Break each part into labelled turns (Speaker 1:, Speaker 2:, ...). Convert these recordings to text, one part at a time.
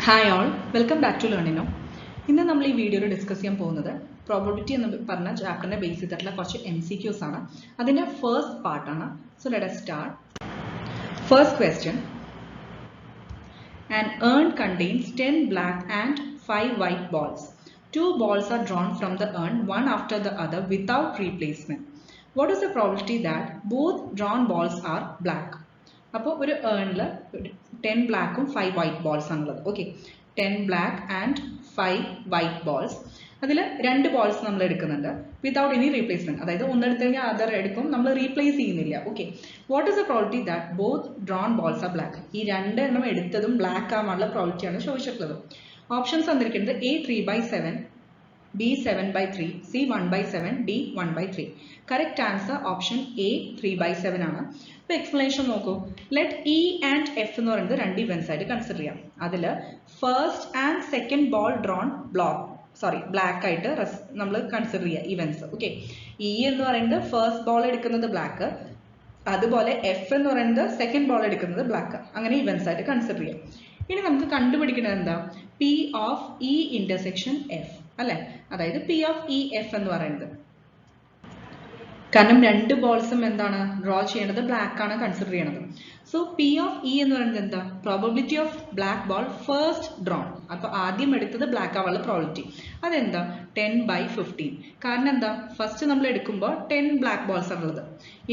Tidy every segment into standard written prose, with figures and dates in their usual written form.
Speaker 1: Hi all, welcome back to Learning Now. ഇന്ന് നമ്മൾ ഈ വീഡിയോയിൽ ഡിസ്കസ് ചെയ്യാൻ പോകുന്നത് പ്രോബബിലിറ്റി എന്ന് പറഞ്ഞ ചാപ്റ്ററിനെ ബേസ് ചെയ്തിട്ടുള്ള കുറച്ച് MCQs ആണ്. അതിന്റെ ഫസ്റ്റ് പാർട്ട് ആണ്. So let us start. First question. An urn contains 10 black and 5 white balls. 2 balls are drawn from the urn one after the other without replacement. What is the probability that both drawn balls are black? അപ്പോൾ ഒരു ഏണിൽ 10 ബ്ലാക്കും 5 white balls ആണുള്ളത്. Okay, 10 black and 5 white balls. അതിൽ 2 balls നമ്മൾ എടുക്കുന്നുണ്ട് without any replacement. അതായത് ഒന്നെടുത്ത് കഴിഞ്ഞാൽ other എടുക്കും, നമ്മൾ റീപ്ലേസ് ചെയ്യുന്നില്ല. Okay, what is the probability that both drawn balls are black? ഈ 2 എണ്ണം എടുത്തതും ബ്ലാക്ക് ആവാനുള്ള പ്രോബിലിറ്റിയാണ് ചോദിച്ചിട്ടുള്ളത്. ഓപ്ഷൻസ് തന്നിരിക്കുന്നത് A 3/7, B 7/3, C 1/7, D 1/3. Correct answer option A 3/7 ആണ്. ഇപ്പൊ എക്സ്പ്ലനേഷൻ നോക്കൂ. ലെറ്റ് E ആൻഡ് F എന്ന് പറയുന്നത് 2 ഇവന്റ്സ് ആയിട്ട് കൺസിഡർ ചെയ്യാം. അതിൽ first and second ball drone black ആയിട്ട് നമ്മൾ കൺസിഡർ ചെയ്യുക ഇവന്റ്സ്. ഓക്കെ, E എന്ന് പറയുന്നത് ഫസ്റ്റ് ബോൾ എടുക്കുന്നത് ബ്ലാക്ക്, അതുപോലെ F എന്ന് പറയുന്നത് സെക്കൻഡ് ബോൾ എടുക്കുന്നത് ബ്ലാക്ക്. അങ്ങനെ ഇവന്റ്സ് ആയിട്ട് കൺസിഡർ ചെയ്യാം. ഇനി നമുക്ക് കണ്ടുപിടിക്കുന്നത് എന്താ? P of E intersection F അല്ലെ, അതായത് P ഓഫ് E F എന്ന് പറയുന്നത്. കാരണം 2 ബോൾസും എന്താണ് ഡ്രോ ചെയ്യേണ്ടത്? ബ്ലാക്ക് ആണ് കൺസിഡർ ചെയ്യണത്. സോ P ഓഫ് E എന്ന് പറയുന്നത് എന്താ? Probability of black ball first drone. അപ്പൊ ആദ്യം എടുത്തത് ബ്ലാക്ക് ആവാനുള്ള പ്രോബിലിറ്റി അതെന്താ? 10/15. കാരണം എന്താ? ഫസ്റ്റ് നമ്മൾ എടുക്കുമ്പോൾ 10 ബ്ലാക്ക് ബോൾസ് ആണുള്ളത്.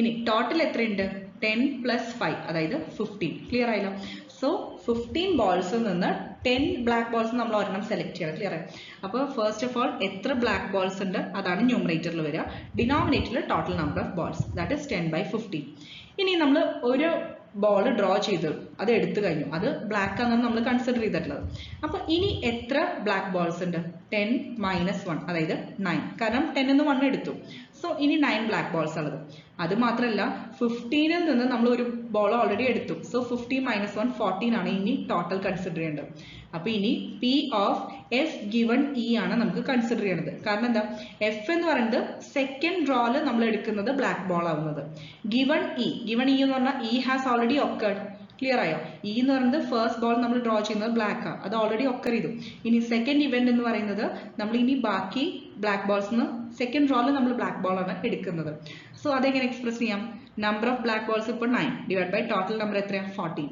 Speaker 1: ഇനി ടോട്ടൽ എത്രയുണ്ട്? 10 + 5 അതായത് 15. ക്ലിയർ ആയല്ലോ? സോ 15 ബോൾസിൽ നിന്ന് 10 ബ്ലാക്ക് ബോൾസ് നമ്മൾ ഒരെണ്ണം സെലക്ട് ചെയ്യണം. ക്ലിയർ ആയി? അപ്പോൾ ഫസ്റ്റ് ഓഫ് ഓൾ എത്ര ബ്ലാക്ക് ബോൾസ് ഉണ്ട് അതാണ് ന്യൂമറേറ്ററിൽ വരിക. ഡിനോമിനേറ്ററിൽ total number of balls, that is 10/15. ഇനി നമ്മൾ ഒരു ബോൾ ഡ്രോ ചെയ്തു, അത് എടുത്തു കഴിഞ്ഞു, അത് ബ്ലാക്ക് ആണെന്ന് നമ്മൾ കൺസിഡർ ചെയ്തിട്ടുള്ളത്. അപ്പൊ ഇനി എത്ര ബ്ലാക്ക് ബോൾസ് ഉണ്ട്? 10 - 1 അതായത് 9. കാരണം 10 ന്ന് 1 എടുത്തു. സോ ഇനി 9 ബ്ലാക്ക് ബോൾസ് ഉള്ളത്. അത് മാത്രമല്ല 15ൽ നിന്ന് നമ്മൾ ഒരു ബോൾ ഓൾറെഡി എടുത്തു. സോ 15 - 1 14 ആണ് ഇനി ടോട്ടൽ കൺസിഡർ ചെയ്യേണ്ടത്. അപ്പൊ ഇനി P of F given E ആണ് നമുക്ക് കൺസിഡർ ചെയ്യേണ്ടത്. കാരണം എന്താ? F എന്ന് പറയുന്നത് സെക്കൻഡ് ഡ്രോയിൽ നമ്മൾ എടുക്കുന്നത് ബ്ലാക്ക് ബോൾ ആവുന്നത്. ഗിവൺ E എന്ന് പറഞ്ഞാൽ E has already occurred. Clear ആയോ? E എന്ന് പറയുന്നത് ഫസ്റ്റ് ബോൾ നമ്മൾ ഡ്രോ ചെയ്യുന്നത് ബ്ലാക്ക് ആണ്, അത് ഓൾറെഡി ഒക്കർ ചെയ്തു. ഇനി സെക്കൻഡ് ഇവന്റ് എന്ന് പറയുന്നത് നമ്മൾ ഇനി ബാക്കി ബ്ലാക്ക് ബോൾസ് സെക്കൻഡ് ഡ്രോയിൽ നമ്മൾ ബ്ലാക്ക് ബോൾ ആണ് എടുക്കുന്നത്. സോ അതെങ്ങനെ എക്സ്പ്രസ് ചെയ്യാം? നമ്പർ ഓഫ് ബ്ലാക്ക് ബോൾസ് ഇപ്പോൾ 9 ഡിവൈഡ് ബൈ ടോട്ടൽ നമ്പർ എത്രയാണ്? 14.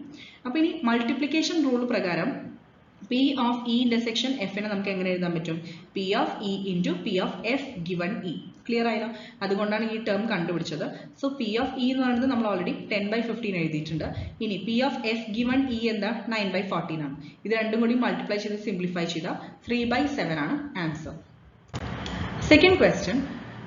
Speaker 1: അപ്പൊ ഇനി മൾട്ടിപ്ലിക്കേഷൻ റൂൾ പ്രകാരം P of E intersection F നെ നമുക്ക് എങ്ങനെ എഴുതാൻ പറ്റും? P of E into P of F given E. Clear ആയല്ലോ? അതുകൊണ്ടാണ് ഈ ടേം കണ്ടുപിടിച്ചത്. സോ P ഓഫ് E എന്ന് പറയുന്നത് നമ്മൾ ഓൾറെഡി 10/15 എഴുതിയിട്ടുണ്ട്. ഇനി P of F given E എന്താ? 9/14 ആണ്. ഇത് രണ്ടും കൂടി മൾട്ടിപ്ലൈ ചെയ്ത് സിംപ്ലിഫൈ ചെയ്താൽ 3/7 ആണ് answer. Second question.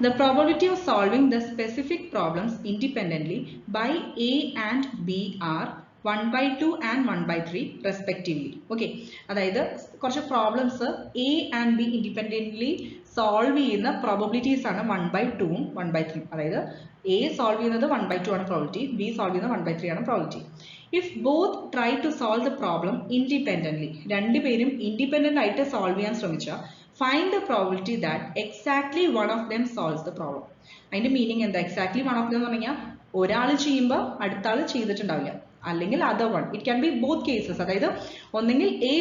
Speaker 1: The probability of solving the specific problems independently by A and B are 1/2 and 1/3 respectively. Okay, അതായത് കുറച്ച് problems A and B independently solve ചെയ്യുന്ന പ്രോബബിലിറ്റീസ് ആണ് 1/2 ഉം 1/3. അതായത് A സോൾവ് ചെയ്യുന്നത് 1/2 ആണ് പ്രോബിലിറ്റി, B സോൾവ് ചെയ്യുന്നത് 1/3 ആണ് probability. If both try to solve the problem independently, രണ്ടുപേരും ഇൻഡിപെൻഡന്റ് ആയിട്ട് സോൾവ് ചെയ്യാൻ ശ്രമിച്ചാൽ find the probability that exactly one of them solves the problem. അതിന്റെ മീനിങ് എന്താ? എക്സാക്ട്ലി വൺ ഓഫ് ദം എന്ന് പറഞ്ഞാൽ ഒരാൾ ചെയ്യുമ്പോൾ അടുത്ത ആൾ ചെയ്തിട്ടുണ്ടാവില്ല, അല്ലെങ്കിൽ other one. It can be both cases. അതായത് ഒന്നെങ്കിൽ A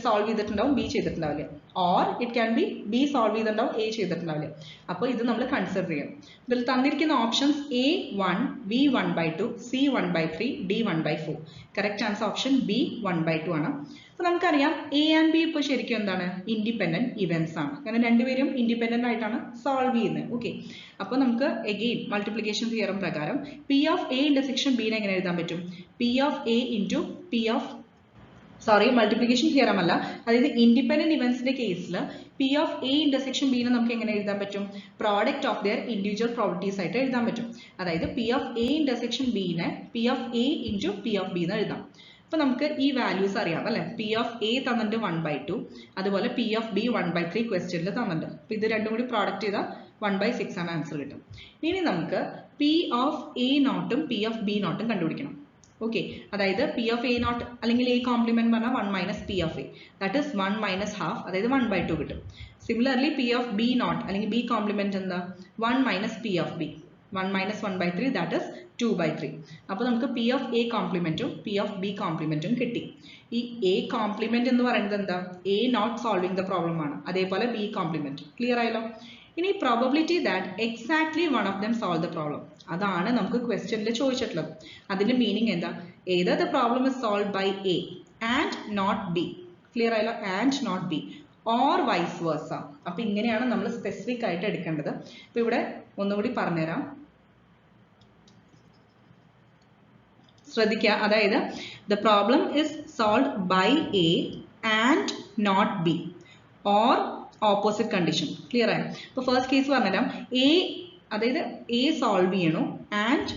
Speaker 1: സോൾവ് ചെയ്തിട്ടുണ്ടാവും, B ചെയ്തിട്ടുണ്ടാവില്ല. Or it can be B solve ചെയ്തിട്ടുണ്ടാവും, A ചെയ്തിട്ടുണ്ടാവില്ല. അപ്പോൾ ഇത് നമ്മൾ കൺസിഡർ ചെയ്യണം. ഇതിൽ തന്നിരിക്കുന്ന options A 1, B 1/2, C 1/3, D 1/4. Correct answer option B 1/2 ആണ്. അപ്പൊ നമുക്കറിയാം A ആൻഡ് B ഇപ്പോൾ ശരിക്കും എന്താണ്? ഇൻഡിപെൻഡന്റ് ഇവന്റ്സ് ആണ്. കാരണം രണ്ടുപേരും ഇൻഡിപെൻഡന്റ് ആയിട്ടാണ് സോൾവ് ചെയ്യുന്നത്. ഓക്കെ, അപ്പൊ നമുക്ക് എഗെയിൻ മൾട്ടിപ്ലിക്കേഷൻ തിയറം പ്രകാരം P of A intersection B നെ എങ്ങനെ എഴുതാൻ പറ്റും? P of A into P of multiplication theorem അല്ല, അതായത് ഇൻഡിപെൻഡന്റ് ഇവന്റ്സിന്റെ കേസിൽ P of A intersection B നെ നമുക്ക് എങ്ങനെ എഴുതാൻ പറ്റും? Product of their individual properties ആയിട്ട് എഴുതാൻ പറ്റും. അതായത് P of A intersection B നെ P of A into P of B എന്ന് എഴുതാം. അപ്പൊ നമുക്ക് ഈ വാല്യൂസ് അറിയാം അല്ലെ? P ഓഫ് A തന്നിട്ട് 1/2, അതുപോലെ P ഓഫ് B 1/3 ക്വസ്റ്റ്യനിൽ തന്നിട്ടുണ്ട്. അപ്പൊ ഇത് രണ്ടും കൂടി പ്രോഡക്റ്റ് ചെയ്താൽ 1/6 ആണ് ആൻസർ കിട്ടും. ഇനി നമുക്ക് P ഓഫ് A നോട്ടും P ഓഫ് B നോട്ടും കണ്ടുപിടിക്കണം. ഓക്കെ, അതായത് P ഓഫ് A നോട്ട് അല്ലെങ്കിൽ A കോംപ്ലിമെന്റ് പറഞ്ഞാൽ 1 - P of A, that is 1 - half, അതായത് 1/2 കിട്ടും. Similarly P of B not അല്ലെങ്കിൽ B കോംപ്ലിമെന്റ് എന്താ? 1 - P of B. 1 minus 1 by 3 that is 2 by 3. അപ്പോൾ നമുക്ക് P of A കോംപ്ലിമെന്റും P of B കോംപ്ലിമെന്റും കിട്ടി. ഈ A കോംപ്ലിമെന്റ് എന്ന് പറയുന്നത് എന്താ? A not solving the problem ആണ്. അതേപോലെ B കോംപ്ലിമെന്റ്. ക്ലിയർ ആയല്ലോ? ഇനി probability that exactly one of dum solve the problem. അതാണ് നമുക്ക് ക്വസ്റ്റ്യനിൽ ചോദിച്ചിട്ടുള്ളത്. അതിന്റെ മീനിങ് എന്താ? either the problem is solved by A and not B. Clear ആയല്ലോ? and not B. or vice versa. അപ്പോൾ ഇങ്ങനെയാണ് നമ്മൾ സ്പെസിഫിക് ആയിട്ട് എടുക്കേണ്ടത്. അപ്പോൾ ഇവിടെ ഒന്നുകൂടി പറഞ്ഞുതരാം, ശ്രദ്ധിക്കുക. അതായത് the problem is solved by A and not B or opposite condition. Clear ആയോ? അപ്പോൾ ഫസ്റ്റ് കേസ് പറഞ്ഞുതരാം. A അതായത് A സോൾവ് ചെയ്യണു and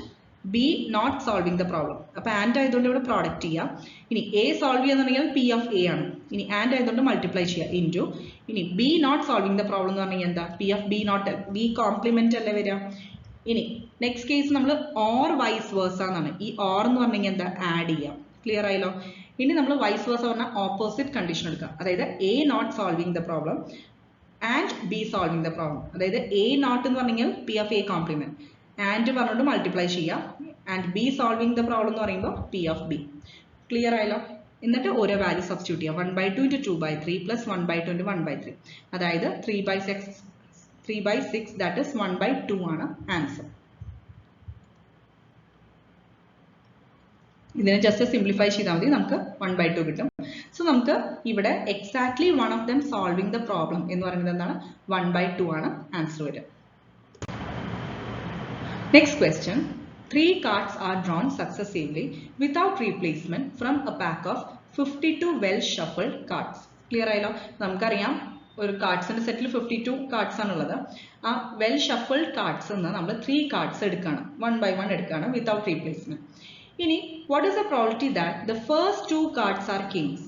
Speaker 1: B not solving the problem. അപ്പോൾ ആൻഡ് ആയതുകൊണ്ട് ഇവിടെ പ്രോഡക്റ്റ് ചെയ്യാം. ഇനി A സോൾവ് ചെയ്യാന്നുണ്ടെങ്കിൽ P of A ആണ്. ഇനി ആൻഡ് ആയതുകൊണ്ട് മൾട്ടിപ്ലൈ ചെയ്യുക ഇൻറ്റു. ഇനി B not solving the problem എന്ന് പറഞ്ഞാൽ എന്താ? P of B not, B complement അല്ലേ വരിക. ഇനി നെക്സ്റ്റ് കേസ് നമ്മൾ ഓർ വൈസ് വേഴ്സ എന്നാണ്. ഈ ഓർ എന്ന് പറഞ്ഞെങ്കിൽ എന്താ? ആഡ് ചെയ്യാം. ക്ലിയർ ആയല്ലോ? ഇനി നമ്മൾ വൈസ് വേഴ്സ പറഞ്ഞാൽ ഓപ്പോസിറ്റ് കണ്ടീഷൻ എടുക്കാം. അതായത് A not solving the problem and B solving the problem. അതായത് A നോട്ട് എന്ന് പറഞ്ഞെങ്കിൽ P of A complement, and പറഞ്ഞുകൊണ്ട് മൾട്ടിപ്ലൈ ചെയ്യാം, and B solving the problem എന്ന് പറയുമ്പോൾ P of B. ക്ലിയർ ആയല്ലോ? എന്നിട്ട് ഓരോ വാല്യൂ സബ്സ്റ്റിറ്റ്യൂട്ട് ചെയ്യാം. 1/2 into 2/3 plus 1/2 into 1/3. അതായത് 3/6 that is 1/2 ആണ് ആൻസർ. ഇതിനെ ജസ്റ്റ് സിംപ്ലിഫൈ ചെയ്താൽ മതി, നമുക്ക് 1/2 കിട്ടും. സോ നമുക്ക് ഇവിടെ exactly one of dum solving the problem എന്ന് പറയുന്നത് എന്താണ്? 1/2 ആണ് ആൻസർ വരിക. Next question. 3 cards are drawn successively without replacement from a pack of 52 well shuffled cards. Clear ആയല്ലോ? നമുക്കറിയാം ഒരു കാർഡ്സിന്റെ സെറ്റിൽ 52 cards ആണുള്ളത്. ആ വെൽ ഷഫിൾഡ് കാർഡ്സ് എന്ന് നമ്മൾ 3 cards എടുക്കുകയാണ്, 1 by 1 എടുക്കുകയാണ് വിത്തൗട്ട് റീപ്ലേസ്മെന്റ്. ഇനി what is the probability that the first 2 cards are kings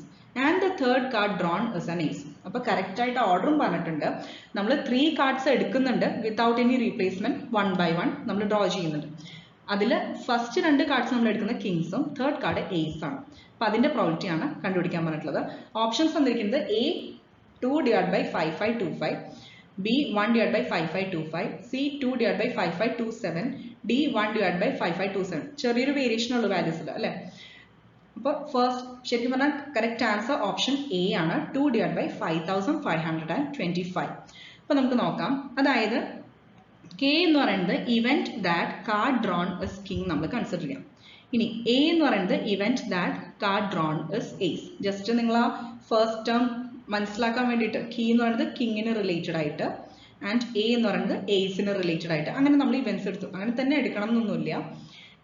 Speaker 1: and the third card drawn is an ace? അപ്പോൾ കറക്റ്റ് ആയിട്ട് ഓർഡറും പറഞ്ഞിട്ടുണ്ട്. നമ്മൾ 3 cards എടുക്കുന്നുണ്ട് വിത്തൗട്ട് എനി റീപ്ലേസ്മെന്റ്, 1 by 1 നമ്മൾ ഡ്രോ ചെയ്യുന്നുണ്ട്. അതിൽ ഫസ്റ്റ് 2 cards നമ്മൾ എടുക്കുന്ന കിങ്സും തേർഡ് കാർഡ് എയ്സ് ആണ്. അപ്പോൾ അതിന്റെ പ്രോബിലിറ്റി ആണ് കണ്ടുപിടിക്കാൻ പറഞ്ഞിട്ടുള്ളത്. ഓപ്ഷൻസ് തന്നിരിക്കുന്നത് A 2/5525, B 1/5525, C 2/5527, D 1/5527. ചെറിയൊരു വേരിയേഷൻ ഉള്ള വാല്യൂസ് ഇല്ല അല്ലേ? അപ്പോൾ ഫസ്റ്റ് ശരിക്കും പറഞ്ഞാൽ കറക്റ്റ് ആൻസർ ഓപ്ഷൻ എ ആണ്, 2/5525. അപ്പോൾ നമുക്ക് നോക്കാം. അതായത് കെ എന്ന് പറയുന്നത് event that card drone is king നമ്മൾ കൺസിഡർ ചെയ്യാം. ഇനി എ എന്ന് പറയുന്നത് event that card drone is ace. Just നിങ്ങൾ ആ ഫസ്റ്റ് ടേം മനസ്സിലാക്കാൻ വേണ്ടിയിട്ട് കീ എന്ന് പറയുന്നത് കിങ്ങിന് റിലേറ്റഡ് ആയിട്ട് ആൻഡ് എ എന്ന് പറയുന്നത് എയ്സിന് റിലേറ്റഡ് ആയിട്ട് അങ്ങനെ നമ്മൾ ഇവന്റ്സ് എടുത്തു. അങ്ങനെ തന്നെ എടുക്കണം എന്നൊന്നുമില്ല.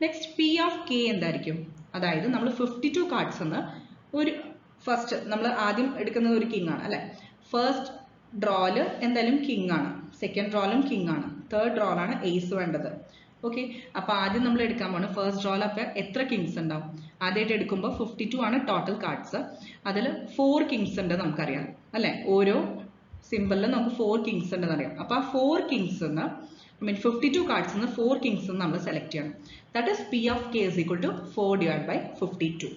Speaker 1: നെക്സ്റ്റ് പി ഓഫ് കെ എന്തായിരിക്കും? അതായത് നമ്മൾ 52 കാർഡ്സ് എന്ന് ഒരു ഫസ്റ്റ് നമ്മൾ ആദ്യം എടുക്കുന്നത് ഒരു കിങ് ആണ് അല്ലെ? ഫസ്റ്റ് ഡ്രോയില് എന്തായാലും കിങ് ആണ്, സെക്കൻഡ് ഡ്രോയിലും കിങ് ആണ്, തേർഡ് ഡ്രോയിലാണ് എയ്സ് വേണ്ടത്. ഓക്കെ, അപ്പൊ ആദ്യം നമ്മൾ എടുക്കാൻ പോകുന്നത് ഫസ്റ്റ് ഡ്രോയിൽ അപ്പൊ എത്ര കിങ്സ് ഉണ്ടാവും? ആദ്യമായിട്ട് എടുക്കുമ്പോൾ 52 ആണ് ടോട്ടൽ കാർഡ്സ്. അതിൽ 4 കിങ്സ് ഉണ്ട് നമുക്കറിയാം അല്ലെ? ഓരോ സിമ്പിളിൽ നമുക്ക് 4 കിങ്സ് ഉണ്ടെന്ന് അറിയാം. അപ്പൊ ആ 4 കിങ്സ് 52 കാർഡ്സ് 4 കിങ്സ് നമ്മൾ സെലക്ട് ചെയ്യണം. That is P of K is equal to 4/52.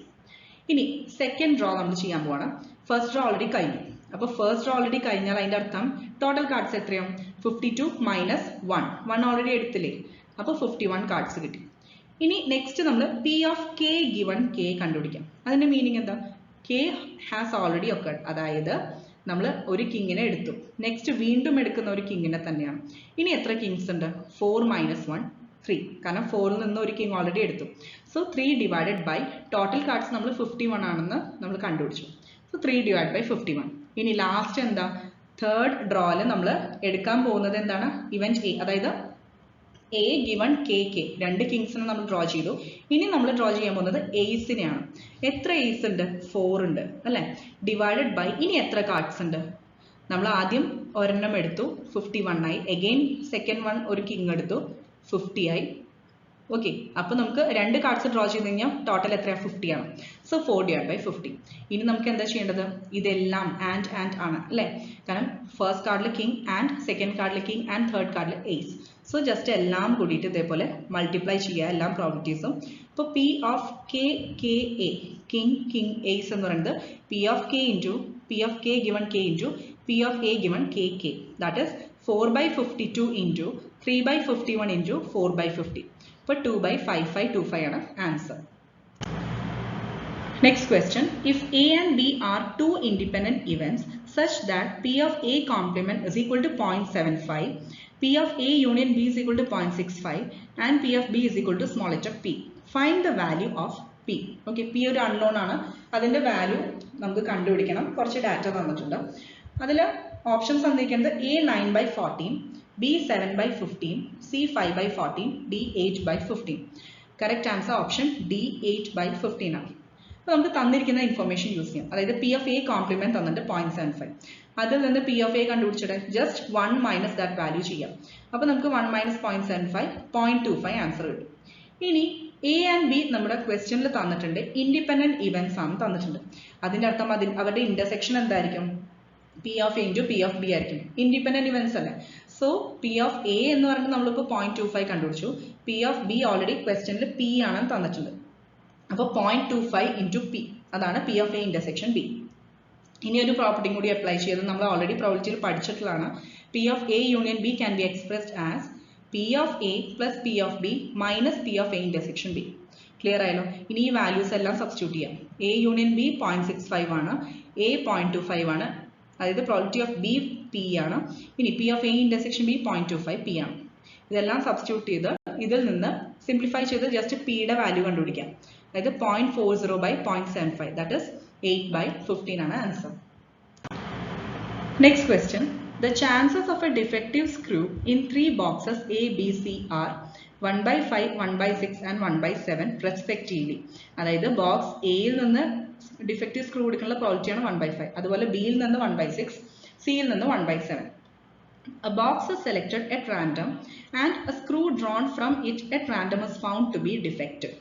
Speaker 1: ഇനി സെക്കൻഡ് ഡ്രോ നമ്മൾ ചെയ്യാൻ പോവാണ്. ഫസ്റ്റ് ഡ്രോ ഓൾറെഡി കഴിഞ്ഞു. അപ്പോൾ ഫസ്റ്റ് ഡ്രോ ഓൾറെഡി കഴിഞ്ഞാൽ അതിന്റെ അർത്ഥം ടോട്ടൽ കാർഡ്സ് എത്രയാവും? 52 മൈനസ് 1 ഓൾറെഡി എടുത്തില്ലേ? അപ്പോൾ 51 കാർഡ്സ് കിട്ടി. ഇനി നെക്സ്റ്റ് നമ്മൾ P of K given K കണ്ടുപിടിക്കാം. അതിന്റെ മീനിങ് എന്താ? K has already occurred. അതായത് നമ്മൾ ഒരു കിങ്ങിനെ എടുത്തു, നെക്സ്റ്റ് വീണ്ടും എടുക്കുന്ന ഒരു കിങ്ങിനെ തന്നെയാണ്. ഇനി എത്ര കിങ്സ് ഉണ്ട്? 4 മൈനസ് 1 3. കാരണം 4ൽ നിന്ന് ഒരു കിങ് ഓൾറെഡി എടുത്തു. So 3 divided by total cards നമ്മൾ 51 ആണെന്ന് നമ്മൾ കണ്ടുപിടിച്ചു. So 3 divide by 51. ഇനി ലാസ്റ്റ് എന്താ? തേർഡ് ഡ്രോയില് നമ്മൾ എടുക്കാൻ പോകുന്നത് എന്താണ്? ഇവന്റ് എ, അതായത് എ ഗിവൺ കെ കെ. 2 കിങ്സിനെ നമ്മൾ ഡ്രോ ചെയ്തു. ഇനി നമ്മൾ ഡ്രോ ചെയ്യാൻ പോകുന്നത് എയ്സിനെയാണ്. എത്ര എയ്സ് ഉണ്ട്? 4 ഉണ്ട് അല്ലെ? ഡിവൈഡഡ് ബൈ ഇനി എത്ര കാർഡ്സ് ഉണ്ട്? നമ്മൾ ആദ്യം ഒരെണ്ണം എടുത്തു, 51 ആയി. അഗെയിൻ സെക്കൻഡ് വൺ ഒരു കിങ് എടുത്തു, 50 ആയി. ഓക്കെ, അപ്പോൾ നമുക്ക് രണ്ട് കാർഡ്സ് ഡ്രോ ചെയ്ത് കഴിഞ്ഞാൽ ടോട്ടൽ എത്രയാണ്? 50 ആണ്. സോ 4/50. ഇനി നമുക്ക് എന്താ ചെയ്യേണ്ടത്? ഇതെല്ലാം ആൻഡ് ആണ് അല്ലേ? കാരണം ഫസ്റ്റ് കാർഡിൽ കിങ് ആൻഡ് സെക്കൻഡ് കാർഡിൽ കിങ് ആൻഡ് തേർഡ് കാർഡിൽ ഏസ്. സോ ജസ്റ്റ് എല്ലാം കൂടിയിട്ട് ഇതേപോലെ മൾട്ടിപ്ലൈ ചെയ്യുക എല്ലാ പ്രോബിലിറ്റീസും. ഇപ്പോൾ P of K K A king ace എന്ന് പറയുന്നത് P of K into P of K given K into P of A given K K, that is 4/52 into 3/51 into 4/50. അപ്പോൾ 2/5525 ആണ് answer. Next question, if A and B are two independent events such that P of A complement is equal to 0.75, P of A union B is equal to 0.65 and P of B is equal to small h of P. Find the value of P. Okay, P ഒരു unknown ആണ്, അതിൻ്റെ value നമുക്ക് കണ്ടുപിടിക്കണം. കുറച്ച് data തന്നിട്ടുണ്ട്. അതിൽ options തന്നിരിക്കുന്നത് A 9/14, B 7/15, C 5/14, D 8/15. Correct answer option D 8/15 ആണ്. അപ്പോൾ നമുക്ക് തന്നിരിക്കുന്ന ഇൻഫർമേഷൻ യൂസ് ചെയ്യാം. അതായത് പി ഓഫ് എ കോംപ്ലിമെന്റ് തന്നിട്ട് 0.75, അതിൽ നിന്ന് പി ഓഫ് എ കണ്ടുപിടിച്ചിട്ട് ജസ്റ്റ് 1 മൈനസ് ദാറ്റ് വാല്യൂ ചെയ്യാം. അപ്പോൾ നമുക്ക് 1 മൈനസ് 0.75 0.25 ആൻസർ കിട്ടും. ഇനി എ ആൻഡ് ബി നമ്മുടെ ക്വസ്റ്റ്യനിൽ തന്നിട്ടുണ്ട്, ഇൻഡിപെൻഡന്റ് ഇവന്റ്സ് ആണ് തന്നിട്ടുണ്ട്. അതിൻ്റെ അർത്ഥം അവരുടെ ഇന്റർസെക്ഷൻ എന്തായിരിക്കും? P of A into P of B ആയിരിക്കും. ഇൻഡിപെൻഡന്റ് ഇവന്റ്സ് അല്ലേ? സോ പി ഓഫ് എ എന്ന് പറയുന്നത് നമ്മളിപ്പോൾ 0.25 കണ്ടുപിടിച്ചു. പി ഓഫ് ബി ഓൾറെഡി ക്വസ്റ്റ്യനിൽ പി ആണ് തന്നിട്ടുണ്ട്. അപ്പോൾ 0.25 ഇൻറ്റു പി, അതാണ് P of A intersection B. ഇനി ഒരു പ്രോപ്പർട്ടിയും കൂടി അപ്ലൈ ചെയ്ത് നമ്മൾ ഓൾറെഡി പ്രോബിലിറ്റിയിൽ പഠിച്ചിട്ടുള്ളതാണ്. P of A union B can be expressed as P of A plus P of B minus P of A intersection B. Clear ആയല്ലോ? ഇനി ഈ വാല്യൂസ് എല്ലാം സബ്സ്റ്റിറ്റ്യൂട്ട് ചെയ്യാം. എ യൂണിയൻ ബി 0.65 ആണ്, എ 0.25 ആണ്, അതായത് പ്രോബിലിറ്റി ഓഫ് ബി പി ആണ്. ഇനി P of A intersection B 0.25 P ആണ്. ഇതെല്ലാം സബ്സ്റ്റിറ്റ്യൂട്ട് ചെയ്ത് ഇതിൽ നിന്ന് സിംപ്ലിഫൈ ചെയ്ത് ജസ്റ്റ് പിയുടെ വാല്യൂ കണ്ടുപിടിക്കാം. അതായത് 0.40/0.75, ദാറ്റ് ഇസ് 8/15 ആണ് answer. Next question, the chances of a defective screw in 3 boxes A, B, C are 1/5, 1/6 and 1/7 respectively. അതായത് ബോക്സ് എയിൽ നിന്ന് ഡിഫക്റ്റീവ് സ്ക്രൂ എടുക്കാനുള്ള പ്രോബിലിറ്റിയാണ് 1/5, അതുപോലെ ബിയിൽ നിന്ന് 1/6, സിയിൽ നിന്ന് 1/7. A box is selected at random and a screw drawn from it at random is found to be defective.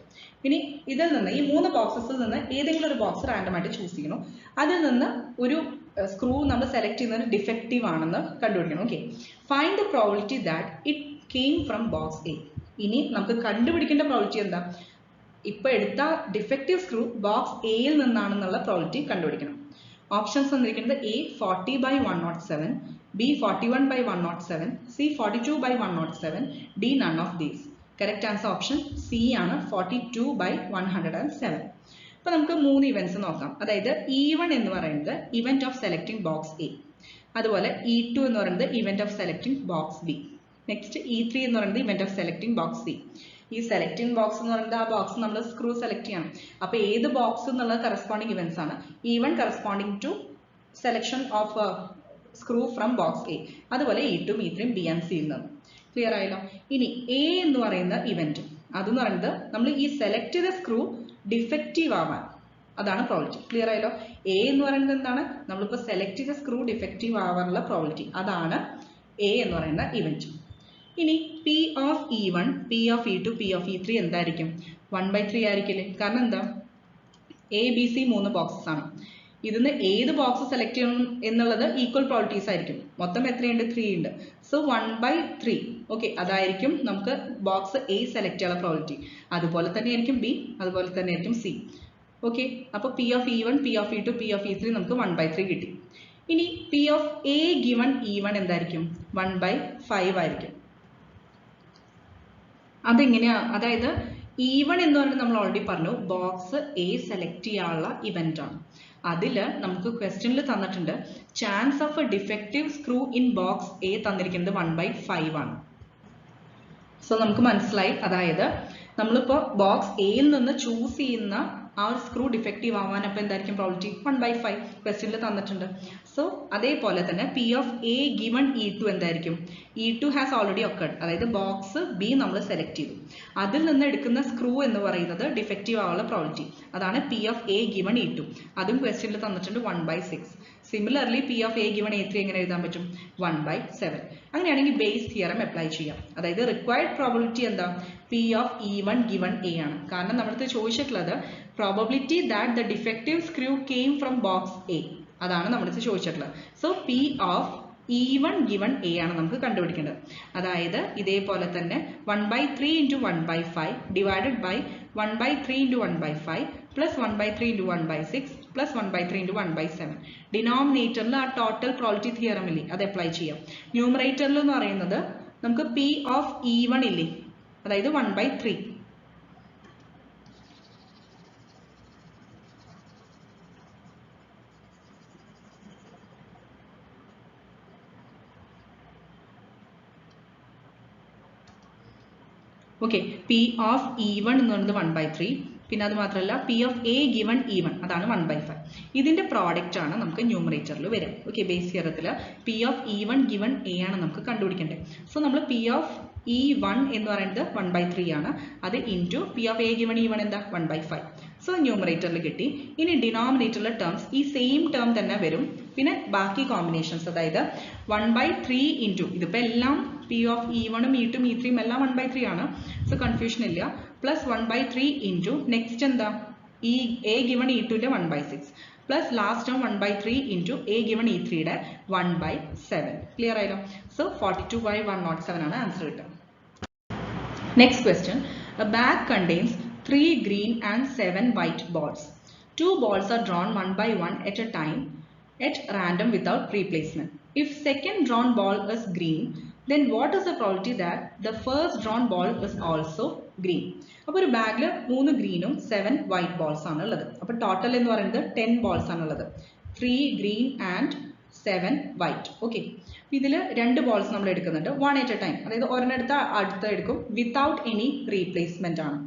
Speaker 1: ഇനി ഇതിൽ നിന്ന് ഈ 3 ബോക്സസിൽ നിന്ന് ഏതെങ്കിലും ഒരു ബോക്സ് റാൻഡം ആയിട്ട് ചൂസ് ചെയ്യണം. അതിൽ നിന്ന് ഒരു സ്ക്രൂ നമ്മൾ സെലക്ട് ചെയ്യുന്നത് ഡിഫക്റ്റീവ് ആണെന്ന് കണ്ടുപിടിക്കണം. Okay, find the probability that it came from box A. ഇനി നമുക്ക് കണ്ടുപിടിക്കേണ്ട പ്രോബിലിറ്റി എന്താ? ഇപ്പൊ എടുത്ത ഡിഫക്റ്റീവ് സ്ക്രൂ ബോക്സ് എയിൽ നിന്നാണെന്നുള്ള പ്രോബിലിറ്റി കണ്ടുപിടിക്കണം. ഓപ്ഷൻസ് തന്നിരിക്കുന്നത് A 40/107, B 41/107, C 42/107, D none of these. Correct answer option C ആണ്, 42/107. അപ്പൊ നമുക്ക് 3 ഇവന്റ്സ് നോക്കാം. അതായത് E1 എന്ന് പറയുന്നത് event of selecting box A, അതുപോലെ E2 എന്ന് പറയുന്നത് event of selecting box B, next E3 എന്ന് പറയുന്നത് event of selecting box C. ഈ സെലക്ടിങ് ബോക്സ് എന്ന് പറയുന്നത് ആ ബോക്സ് നമ്മൾ സ്ക്രൂ സെലക്ട് ചെയ്യണം. അപ്പൊ ഏത് ബോക്സ് എന്നുള്ള കറസ്പോണ്ടിങ് ഇവന്റ്സ് ആണ്. E1 corresponding to selection of screw from box A, അതുപോലെ E2, E3, B and C നിന്ന്. ക്ലിയർ ആയല്ലോ? ഇനി എ എന്ന് പറയുന്ന ഇവന്റ് അതെന്ന് പറയുന്നത് നമ്മൾ ഈ സെലക്ട് ചെയ്ത സ്ക്രൂ ഡിഫക്റ്റീവ് ആവാൻ, അതാണ് പ്രോബിലിറ്റി. ക്ലിയർ ആയല്ലോ? എ എന്ന് പറയുന്നത് എന്താണ്? നമ്മളിപ്പോൾ സെലക്ട് ചെയ്ത സ്ക്രൂ ഡിഫക്റ്റീവ് ആവാനുള്ള പ്രോബിലിറ്റി, അതാണ് എ എന്ന് പറയുന്ന ഇവന്റ്. ഇനി P of E1, P of E2, P of E3 എന്തായിരിക്കും? 1/3 ആയിരിക്കില്ലേ? കാരണം എന്താ? എ ബി സി 3 ബോക്സസ് ആണ്. ഇതിന്ന് ഏത് ബോക്സ് സെലക്ട് ചെയ്യണം എന്നുള്ളത് ഈക്വൽ പ്രോബിലിറ്റീസ് ആയിരിക്കും. മൊത്തം എത്രയുണ്ട്? 3 ഉണ്ട്. സോ 1/3. ഓക്കെ, അതായിരിക്കും നമുക്ക് ബോക്സ് എ സെലക്ട് ചെയ്യാനുള്ള പ്രോബിലിറ്റി. അതുപോലെ തന്നെ ആയിരിക്കും ബി, അതുപോലെ തന്നെ ആയിരിക്കും സി. ഓക്കെ, അപ്പോൾ P of E1, P of E2, P of E3 നമുക്ക് 1/3 കിട്ടി. ഇനി P of A given E1 എന്തായിരിക്കും? 1/5 ആയിരിക്കും. അതെങ്ങനെയാ? അതായത് E1 എന്ന് പറയുന്നത് നമ്മൾ ഓൾറെഡി പറഞ്ഞു ബോക്സ് എ സെലക്ട് ചെയ്യാനുള്ള ഇവന്റ് ആണ്. അതിൽ നമുക്ക് ക്വസ്റ്റ്യനിൽ തന്നിട്ടുണ്ട് chance of A defective screw in box A തന്നിരിക്കുന്നത് 1/5 ആണ്. സോ നമുക്ക് മനസ്സിലായി, അതായത് നമ്മളിപ്പോൾ ബോക്സ് എയിൽ നിന്ന് ചൂസ് ചെയ്യുന്ന ആ ഒരു സ്ക്രൂ ഡിഫക്റ്റീവ് ആവാൻ അപ്പോൾ എന്തായിരിക്കും പ്രോബിലിറ്റി 1/5 ക്വസ്റ്റ്യനിൽ തന്നിട്ടുണ്ട്. സോ അതേപോലെ തന്നെ P of A given E2 എന്തായിരിക്കും? E2 ഹാസ് ഓൾറെഡി ഒക്കേർഡ്, അതായത് ബോക്സ് ബി നമ്മൾ സെലക്ട് ചെയ്തു, അതിൽ നിന്ന് എടുക്കുന്ന സ്ക്രൂ എന്ന് പറയുന്നത് ഡിഫക്റ്റീവ് ആവാനുള്ള പ്രോബിലിറ്റി, അതാണ് P of A given E2. അതും ക്വസ്റ്റ്യനിൽ തന്നിട്ടുണ്ട് 1/6. Similarly P of A given A3 എങ്ങനെ എഴുതാൻ പറ്റും? 1/7. അങ്ങനെയാണെങ്കിൽ ബേസ് തിയറം അപ്ലൈ ചെയ്യാം. അതായത് റിക്വയർഡ് പ്രോബിലിറ്റി എന്താ? P of E1 given A ആണ്. കാരണം നമ്മുടെ ചോദിച്ചിട്ടുള്ളത് probability that the defective screw came from box A, അതാണ് നമ്മുടെ ചോദിച്ചിട്ടുള്ളത്. So P of E1 given A ആണ് നമുക്ക് കണ്ടുപിടിക്കേണ്ടത്. അതായത് ഇതേപോലെ തന്നെ 1/3 into 1/5 divided by 1/3 into 1/5 plus 1/3 into 1/6 plus 1/3 into 1/7. ഡിനോമിനേറ്ററിൽ ആ ടോട്ടൽ പ്രോബിലിറ്റി തിയറം ഇല്ലേ, അത് അപ്ലൈ ചെയ്യാം. ന്യൂമറേറ്ററിൽ എന്ന് പറയുന്നത് നമുക്ക് പി ഓഫ് E1 ഇല്ലേ, അതായത് 1/3. ഓക്കെ, പി ഓഫ് E1 എന്ന് പറയുന്നത് 1/3. പിന്നെ അത് മാത്രമല്ല P of A given E1 അതാണ് 1/5. ഇതിന്റെ പ്രോഡക്റ്റ് ആണ് നമുക്ക് ന്യൂമറേറ്ററിൽ വരും. ഓക്കെ, ബേസ് തിയറത്തിൽ P of E1 given A ആണ് നമുക്ക് കണ്ടുപിടിക്കേണ്ടത്. സോ നമ്മൾ പി ഓഫ് E1 എന്ന് പറയുന്നത് 1/3 ആണ്, അത് into P of A given E1 എന്താ 1/5. സോ ന്യൂമറേറ്ററിൽ കിട്ടി. ഇനി ഡിനോമിനേറ്ററിലെ ടേംസ് ഈ സെയിം ടേം തന്നെ വരും, പിന്നെ ബാക്കി കോമ്പിനേഷൻസ്, അതായത് 1/3 ഇൻറ്റു ഇതിപ്പോൾ എല്ലാം പി ഓഫ് E1ഉം E2ഉം E3ഉം എല്ലാം 1/3 ആണ്, സോ കൺഫ്യൂഷൻ ഇല്ല, പ്ലസ് 1/3 ഇൻറ്റു നെക്സ്റ്റ് എന്താ ഈ എ ഗിവൺ E2ന്റെ 1/6 plus last term 1/3 into A given E3യുടെ 1/7. ക്ലിയർ ആയല്ലോ? സോ 42/107 ആണ് ആൻസർ കിട്ടുക. Next question, a bag contains 3 green and 7 white balls. 2 balls are drawn one by one at a time at random without replacement. If second drawn ball is green, then what is the probability that the first drawn ball is also green? അപ്പോൾ ഒരു ബാഗിൽ 3 ഗ്രീനും 7 white balls ആണ് ഉള്ളത്. അപ്പോൾ total എന്ന് പറയുന്നത് 10 balls ആണ് ഉള്ളത്. 3 green and 7 white. ഓക്കെ, ഇതിൽ 2 ബോൾസ് നമ്മൾ എടുക്കുന്നുണ്ട് 1 at a time, അതായത് ഒരെണ്ണെടുത്ത് അടുത്ത എടുക്കും വിത്തൗട്ട് എനി റീപ്ലേസ്മെന്റ് ആണ്.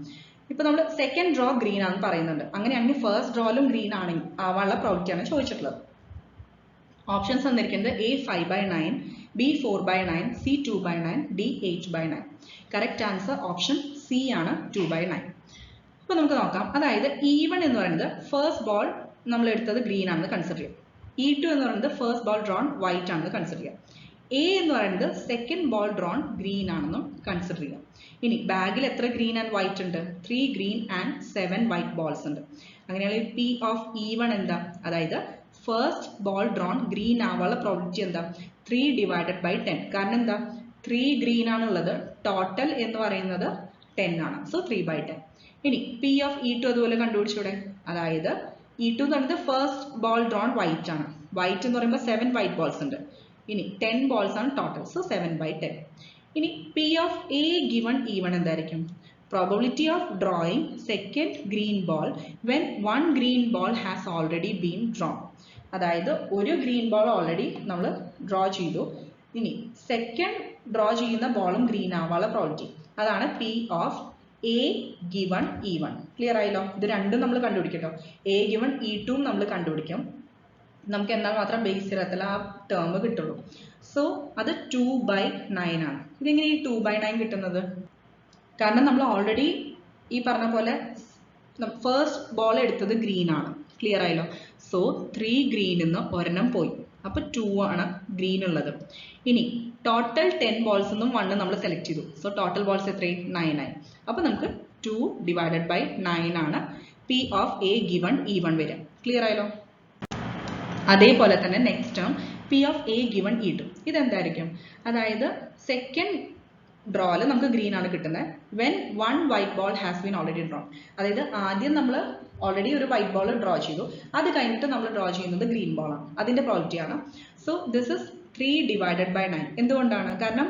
Speaker 1: ഇപ്പൊ നമ്മൾ സെക്കൻഡ് ഡ്രോ ഗ്രീൻ ആണെന്ന് പറയുന്നുണ്ട്. അങ്ങനെയാണെങ്കിൽ ഫസ്റ്റ് ഡ്രോയിലും ഗ്രീൻ ആണെങ്കിൽ ആവാനുള്ള പ്രോബിലിറ്റിയാണ് ചോദിച്ചിട്ടുള്ളത്. ഓപ്ഷൻസ് തന്നിരിക്കുന്നത് A 5/9, B 4/9, C 2/9, D 8/9. Correct answer option C ആണ് 2/9. അപ്പൊ നമുക്ക് നോക്കാം. അതായത് E1 എന്ന് പറയുന്നത് ഫസ്റ്റ് ബോൾ നമ്മൾ എടുത്തത് ഗ്രീൻ ആണെന്ന് കൺസിഡർ ചെയ്യാം. E2 എന്ന് പറയുന്നത് ഫസ്റ്റ് ബോൾ ഡ്രോൺ വൈറ്റ് ആണെന്ന് കൺസിഡർ ചെയ്യാം. എ എന്ന് പറയുന്നത് സെക്കൻഡ് ബോൾ ഡ്രോൺ ഗ്രീൻ ആണെന്നും കൺസിഡർ ചെയ്യാം. ഇനി ബാഗിൽ എത്ര ഗ്രീൻ ആൻഡ് വൈറ്റ് ഉണ്ട്? 3 green and 7 white balls ഉണ്ട്. അങ്ങനെയാണെങ്കിൽ പി ഓഫ് E1 എന്താ? അതായത് ഫസ്റ്റ് ബോൾ ഡ്രോൺ ഗ്രീൻ ആവാനുള്ള പ്രോബിലിറ്റി എന്താ? 3 divided by 10. കാരണം എന്താ? 3 green ആണുള്ളത്, ടോട്ടൽ എന്ന് പറയുന്നത് 10 ആണ്. സോ 3/10. ഇനി പി ഓഫ് E2 അതുപോലെ കണ്ടുപിടിച്ചൂടെ? അതായത് E2 എന്ന് പറയുന്നത് ഫസ്റ്റ് ബോൾ ഡ്രോൺ വൈറ്റ് ആണ്. വൈറ്റ് എന്ന് പറയുമ്പോൾ 7 white balls ഉണ്ട്. ഇനി 10 balls ആണ് ടോട്ടൽ, സോ 7/10. ഇനി P of A given E1 എന്തായിരിക്കും? Probability of drawing second green ball when 1 green ball has already been drone. അതായത് ഒരു ഗ്രീൻ ബോൾ ഓൾറെഡി നമ്മൾ ഡ്രോ ചെയ്തു, ഇനി സെക്കൻഡ് ഡ്രോ ചെയ്യുന്ന ബോളും ഗ്രീൻ ആവാനുള്ള പ്രോബിലിറ്റി, അതാണ് P of A given E1. Clear ആയല്ലോ? ഇത് രണ്ടും നമ്മൾ കണ്ടുപിടിക്കട്ടോ. എ ഗിവൺ E2 നമ്മൾ കണ്ടുപിടിക്കും. നമുക്ക് എന്നാൽ മാത്രം ബേസ് തിയറത്തിൽ ആ ടേം കിട്ടുള്ളൂ. സോ അത് 2/9 ആണ്. ഇതെങ്ങനെ ഈ 2/9 കിട്ടുന്നത്? കാരണം നമ്മൾ ഓൾറെഡി ഈ പറഞ്ഞ പോലെ ഫസ്റ്റ് ബോൾ എടുത്തത് ഗ്രീൻ ആണ്. ക്ലിയർ ആയല്ലോ? സോ 3 green നിന്ന് ഒരെണ്ണം പോയി, അപ്പൊ 2 ആണ് ഗ്രീൻ ഉള്ളത്. ഇനി ടോട്ടൽ 10 balls നിന്നും 1 നമ്മൾ സെലക്ട് ചെയ്തു. സോ ടോട്ടൽ ബോൾസ് എത്രയും 9 ആയി. അപ്പൊ നമുക്ക് 2 divided by 9 ആണ് P of A given E1 വരിക. ക്ലിയർ ആയല്ലോ? അതേപോലെ തന്നെ next term P of A given E2 ഇതെന്തായിരിക്കും? അതായത് സെക്കൻഡ് ഡ്രോയിൽ നമുക്ക് ഗ്രീൻ ആണ് കിട്ടുന്നത് when 1 white ball has been already drone. അതായത് ആദ്യം നമ്മൾ ഓൾറെഡി ഒരു വൈറ്റ് ബോൾ ഡ്രോ ചെയ്തു, അത് കഴിഞ്ഞിട്ട് നമ്മൾ ഡ്രോ ചെയ്യുന്നത് ഗ്രീൻ ബോൾ ആണ്, അതിന്റെ പ്രോബിലിറ്റി ആണ്. So this is 3 divided by 9. എന്തുകൊണ്ടാണ്? കാരണം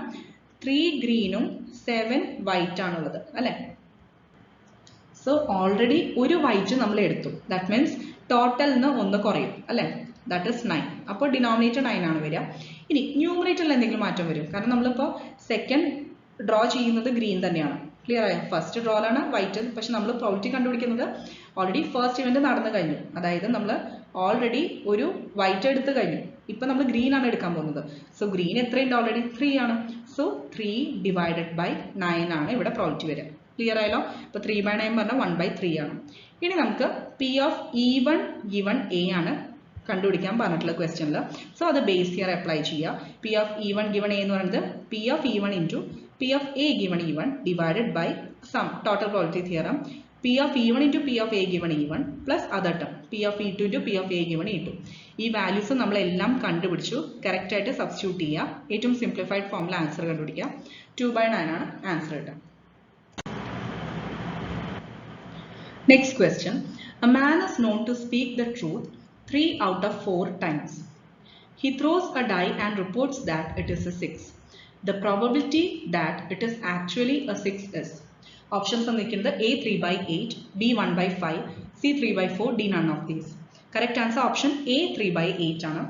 Speaker 1: 3 greenഉം 7 white ആണുള്ളത് അല്ലെ? സോ ഓൾറെഡി ഒരു വൈറ്റ് നമ്മൾ എടുത്തു, ദാറ്റ് മീൻസ് ടോട്ടലിന് 1 കുറയും അല്ലെ? That is 9. അപ്പോൾ ഡിനോമിനേറ്റർ 9 ആണ് വരിക. ഇനി ന്യൂമറേറ്ററിൽ എന്തെങ്കിലും മാറ്റം വരും? കാരണം നമ്മളിപ്പോൾ സെക്കൻഡ് ഡ്രോ ചെയ്യുന്നത് ഗ്രീൻ തന്നെയാണ്. ക്ലിയർ ആയോ? ഫസ്റ്റ് ഡ്രോയിലാണ് വൈറ്റ്, പക്ഷെ നമ്മൾ പ്രോബിലിറ്റി കണ്ടുപിടിക്കുന്നത് ഓൾറെഡി ഫസ്റ്റ് ഇവന്റ് നടന്നു കഴിഞ്ഞു. അതായത് നമ്മൾ ഓൾറെഡി ഒരു വൈറ്റ് എടുത്ത് കഴിഞ്ഞു. ഇപ്പൊ നമ്മൾ ഗ്രീൻ ആണ് എടുക്കാൻ പോകുന്നത്. സോ ഗ്രീൻ എത്രയുണ്ട്? ഓൾറെഡി 3 ആണ്. സോ 3 ഡിവൈഡഡ് ബൈ 9 ആണ് ഇവിടെ പ്രോബിലിറ്റി വരിക. ക്ലിയർ ആയല്ലോ? ഇപ്പൊ 3/9 പറഞ്ഞാൽ 1/3 ആണ്. ഇനി നമുക്ക് P of E1 given A ആണ് കണ്ടുപിടിക്കാൻ പറഞ്ഞിട്ടുള്ള ക്വസ്റ്റ്യനിൽ. സോ അത് ബേസ് ഇയർ അപ്ലൈ ചെയ്യുക. P of E1 given A എന്ന് പറയുന്നത് P of E1 into P of A given E1 divided by sum, total probability theorem, P of E1 into P of A given E1 plus other term P of E2 into P of A given E2. ഈ values നമ്മളെല്ലാം കണ്ടുപിടിച്ചു. Correct ആയിട്ട് substitute ചെയ്യുക. ഏറ്റവും simplified ഫോമിൽ answer കണ്ടുപിടിക്കുക. 2/9 ആണ് answer കിട്ടുക. Next question. A man is known to speak the truth 3 out of 4 times. He throws a die and reports that it is a 6. The probability that it is actually a 6 is. Options are A 3/8, B 1/5, C 3/4, D none of these. Correct answer option A 3/8 ആണ്.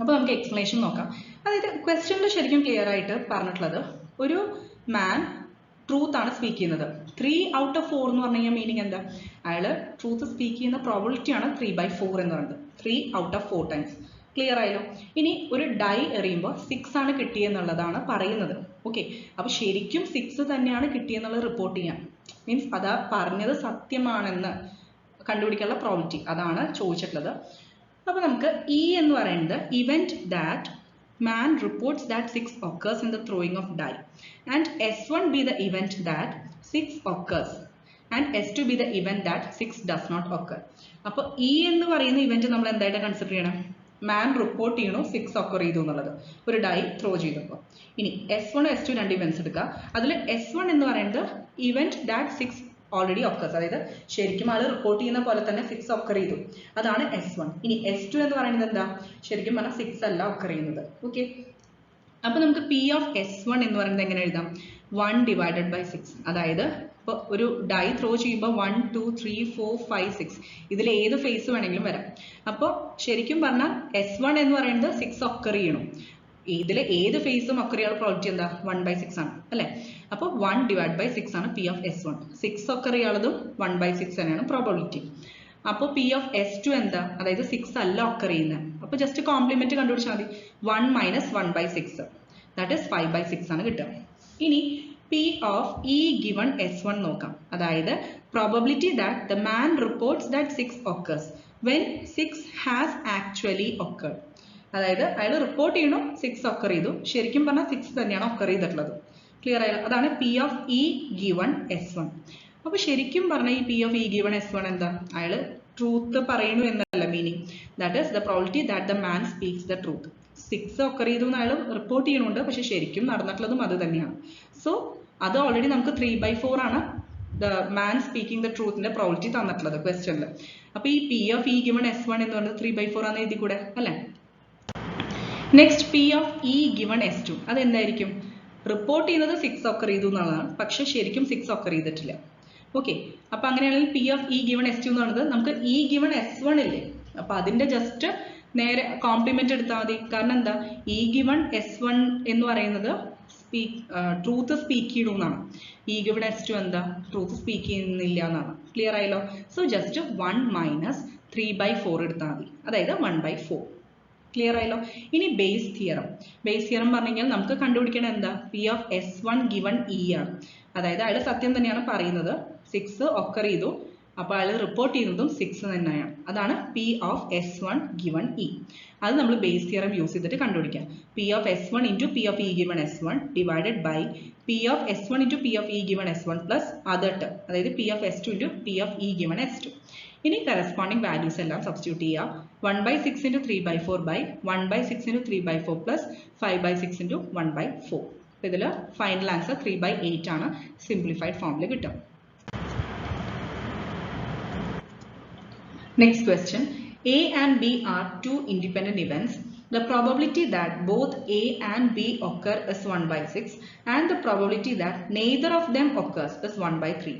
Speaker 1: അപ്പോൾ നമുക്ക് explanation നോക്കാം. അതായത് ക്വസ്റ്റ്യനിൽ ശരിക്കും clear ആയിട്ട് പറഞ്ഞിട്ടുള്ളത് ഒരു മാൻ ട്രൂത്ത് ആണ് സ്പീക്ക് ചെയ്യുന്നത്. 3 out of 4 എന്ന് പറഞ്ഞു കഴിഞ്ഞാൽ മീനിങ് എന്താ? അയാൾ ട്രൂത്ത് സ്പീക്ക് ചെയ്യുന്ന പ്രോബിലിറ്റി ആണ് 3/4 എന്ന് പറയുന്നത്. 3 out of 4 ടൈംസ്. ക്ലിയർ ആയല്ലോ? ഇനി ഒരു ഡൈ എറിയുമ്പോൾ 6 ആണ് കിട്ടിയെന്നുള്ളതാണ് പറയുന്നത്. ഓക്കെ, അപ്പൊ ശരിക്കും 6 തന്നെയാണ് കിട്ടിയെന്നുള്ളത് റിപ്പോർട്ട് ചെയ്യാം. മീൻസ് അതാ പറഞ്ഞത് സത്യമാണെന്ന് കണ്ടുപിടിക്കാനുള്ള പ്രോബിലിറ്റി അതാണ് ചോദിച്ചിട്ടുള്ളത്. അപ്പൊ നമുക്ക് ഇ എന്ന് പറയുന്നത് event that man reports that 6 occurs in the throwing of die, and S1 be the event that 6 occurs and S2 be the event that 6 does not occur. അപ്പോൾ E എന്ന് പറയുന്ന ഇവന്റ് നമ്മൾ എന്തായിട്ട് കൺസിഡർ ചെയ്യണം? മാൻ report ചെയ്യണോ 6 occur ചെയ്തു എന്നുള്ളത് ഒരു ഡൈ ത്രോ ചെയ്തപ്പോൾ. ഇനി S1 S2 രണ്ട് ഇവന്റ്സ് എടുക്കുക. അതിൽ S1 എന്ന് പറയുന്നത് ഇവന്റ് ദാറ്റ് 6 ഓൾറെഡി occurs, അതായത് ശരിക്കും ആൾ റിപ്പോർട്ട് ചെയ്യുന്ന പോലെ തന്നെ 6 occur ചെയ്തു, അതാണ് S1. ഇനി S2 എന്ന് പറയുന്നത് എന്താ? ശരിക്കും പറഞ്ഞാൽ 6 അല്ല occur ചെയ്യുന്നത്. ഓക്കെ, അപ്പൊ നമുക്ക് P of S1 എന്ന് പറയുന്നത് എങ്ങനെ എഴുതാം? 1 divided by 6. അതായത് ഇപ്പോൾ ഒരു ഡൈ ത്രോ ചെയ്യുമ്പോൾ 1 2 3 4 5 6 ഇതിൽ ഏത് ഫേസ് വേണമെങ്കിലും വരാം. അപ്പോൾ ശരിക്കും പറഞ്ഞാൽ S1 എന്ന് പറയുന്നത് 6 occur ചെയ്യണം. ഇതിൽ ഏത് ഫേസും occur ചെയ്യാനുള്ള പ്രോബിലിറ്റി എന്താ? 1/6 ആണ് അല്ലേ? അപ്പോൾ 1 divided by 6 ആണ് P of S1. 6 occur ചെയ്യാനുള്ളതും 1/6 തന്നെയാണ് പ്രോബിലിറ്റി. അപ്പോൾ P of S2 എന്താ? അതായത് 6 അല്ല occur ചെയ്യുന്നത്. അപ്പോൾ ജസ്റ്റ് കോംപ്ലിമെന്റ് കണ്ടുപിടിച്ചാൽ മതി. 1 minus 1/6 ദാറ്റ് ഈസ് 5/6 ആണ് കിട്ടുക. ഇനി P of E given S1 നോക്കാം. അതായത് probability that the man reports that 6 occurs when 6 has actually occurred. അതായത് അയാൾ റിപ്പോർട്ട് ചെയ്യണോ 6 occur ചെയ്തു, ശരിക്കും പറഞ്ഞാൽ 6 തന്നെയാണ് occur ചെയ്തിട്ടുള്ളത്. ക്ലിയർ ആയല്ലോ? അതാണ് P of E given S1. അപ്പൊ ശരിക്കും പറഞ്ഞാൽ ഈ P of E given S1 എന്താ? അയാൾ ട്രൂത്ത് പറയണു എന്നല്ല meaning. That is the probability that the man speaks the truth. 6 occur ചെയ്തു എന്ന് അയാൾ റിപ്പോർട്ട് ചെയ്യണുണ്ട്, പക്ഷെ ശരിക്കും നടന്നിട്ടുള്ളതും അത് തന്നെയാണ്. സോ അത് ഓൾറെഡി നമുക്ക് 3/4 ആണ് ദ മാൻ സ്പീക്കിംഗ് ദ ട്രൂത്തിന്റെ പ്രോബിലിറ്റി തന്നിട്ടുള്ളത് ക്വസ്റ്റ്യനിൽ. അപ്പൊ ഈ P of E given S1 എന്ന് പറയുന്നത് 3/4 ആണെന്ന് എഴുതി കൂടെ അല്ലേ? Next P of E given S2 അതെന്തായിരിക്കും? റിപ്പോർട്ട് ചെയ്യുന്നത് 6 occur ചെയ്തു എന്നുള്ളതാണ്, പക്ഷെ ശരിക്കും 6 occur ചെയ്തിട്ടില്ല. ഓക്കെ, അപ്പൊ അങ്ങനെയാണെങ്കിൽ P of E given S2 എന്ന് പറയുന്നത് നമുക്ക് E given S1 ഇല്ലേ, അപ്പൊ അതിന്റെ ജസ്റ്റ് നേരെ കോംപ്ലിമെന്റ് എടുത്താൽ മതി. കാരണം എന്താ? E given S1 എന്ന് പറയുന്നത് ട്രൂത്ത് സ്പീക്ക് ചെയ്യണമെന്നാണ്. E given S2 എന്താ? ട്രൂത്ത് സ്പീക്ക് ചെയ്യുന്നില്ല എന്നാണ്. ക്ലിയർ ആയല്ലോ? സോ ജസ്റ്റ് 1 minus 3/4 എടുത്താൽ മതി, അതായത് 1/4. ക്ലിയർ ആയല്ലോ? ഇനി ബേസ് തിയറം. ബേസ് തിയറം പറഞ്ഞു കഴിഞ്ഞാൽ നമുക്ക് കണ്ടുപിടിക്കണം എന്താ? P of S1 given E ആണ്. അതായത് അയാൾ സത്യം തന്നെയാണ് പറയുന്നത്, 6 occur ചെയ്തു, അപ്പോൾ അയാൾ റിപ്പോർട്ട് ചെയ്യുന്നതും 6 തന്നെയാണ്. അതാണ് P of S1 given E. അത് നമ്മൾ ബേസ് തിയറം യൂസ് ചെയ്തിട്ട് കണ്ടുപിടിക്കാം. P of S1 into P of E given S1 divided by P of S1 into P of E given S1 plus other term, അതായത് P of S2 into P of E given S2. ഇനി corresponding values എല്ലാം substitute ചെയ്യുക. 1/6 into 3/4 by 1/6 into 3/4 plus 5/6 into 1/4. അപ്പോൾ ഇതിൽ final answer 3/8 ആണ് simplified ഫോമിൽ കിട്ടും. Next question. A and B are two independent events. The probability that both A and B occur is 1/6 and the probability that neither of them occurs is 1/3.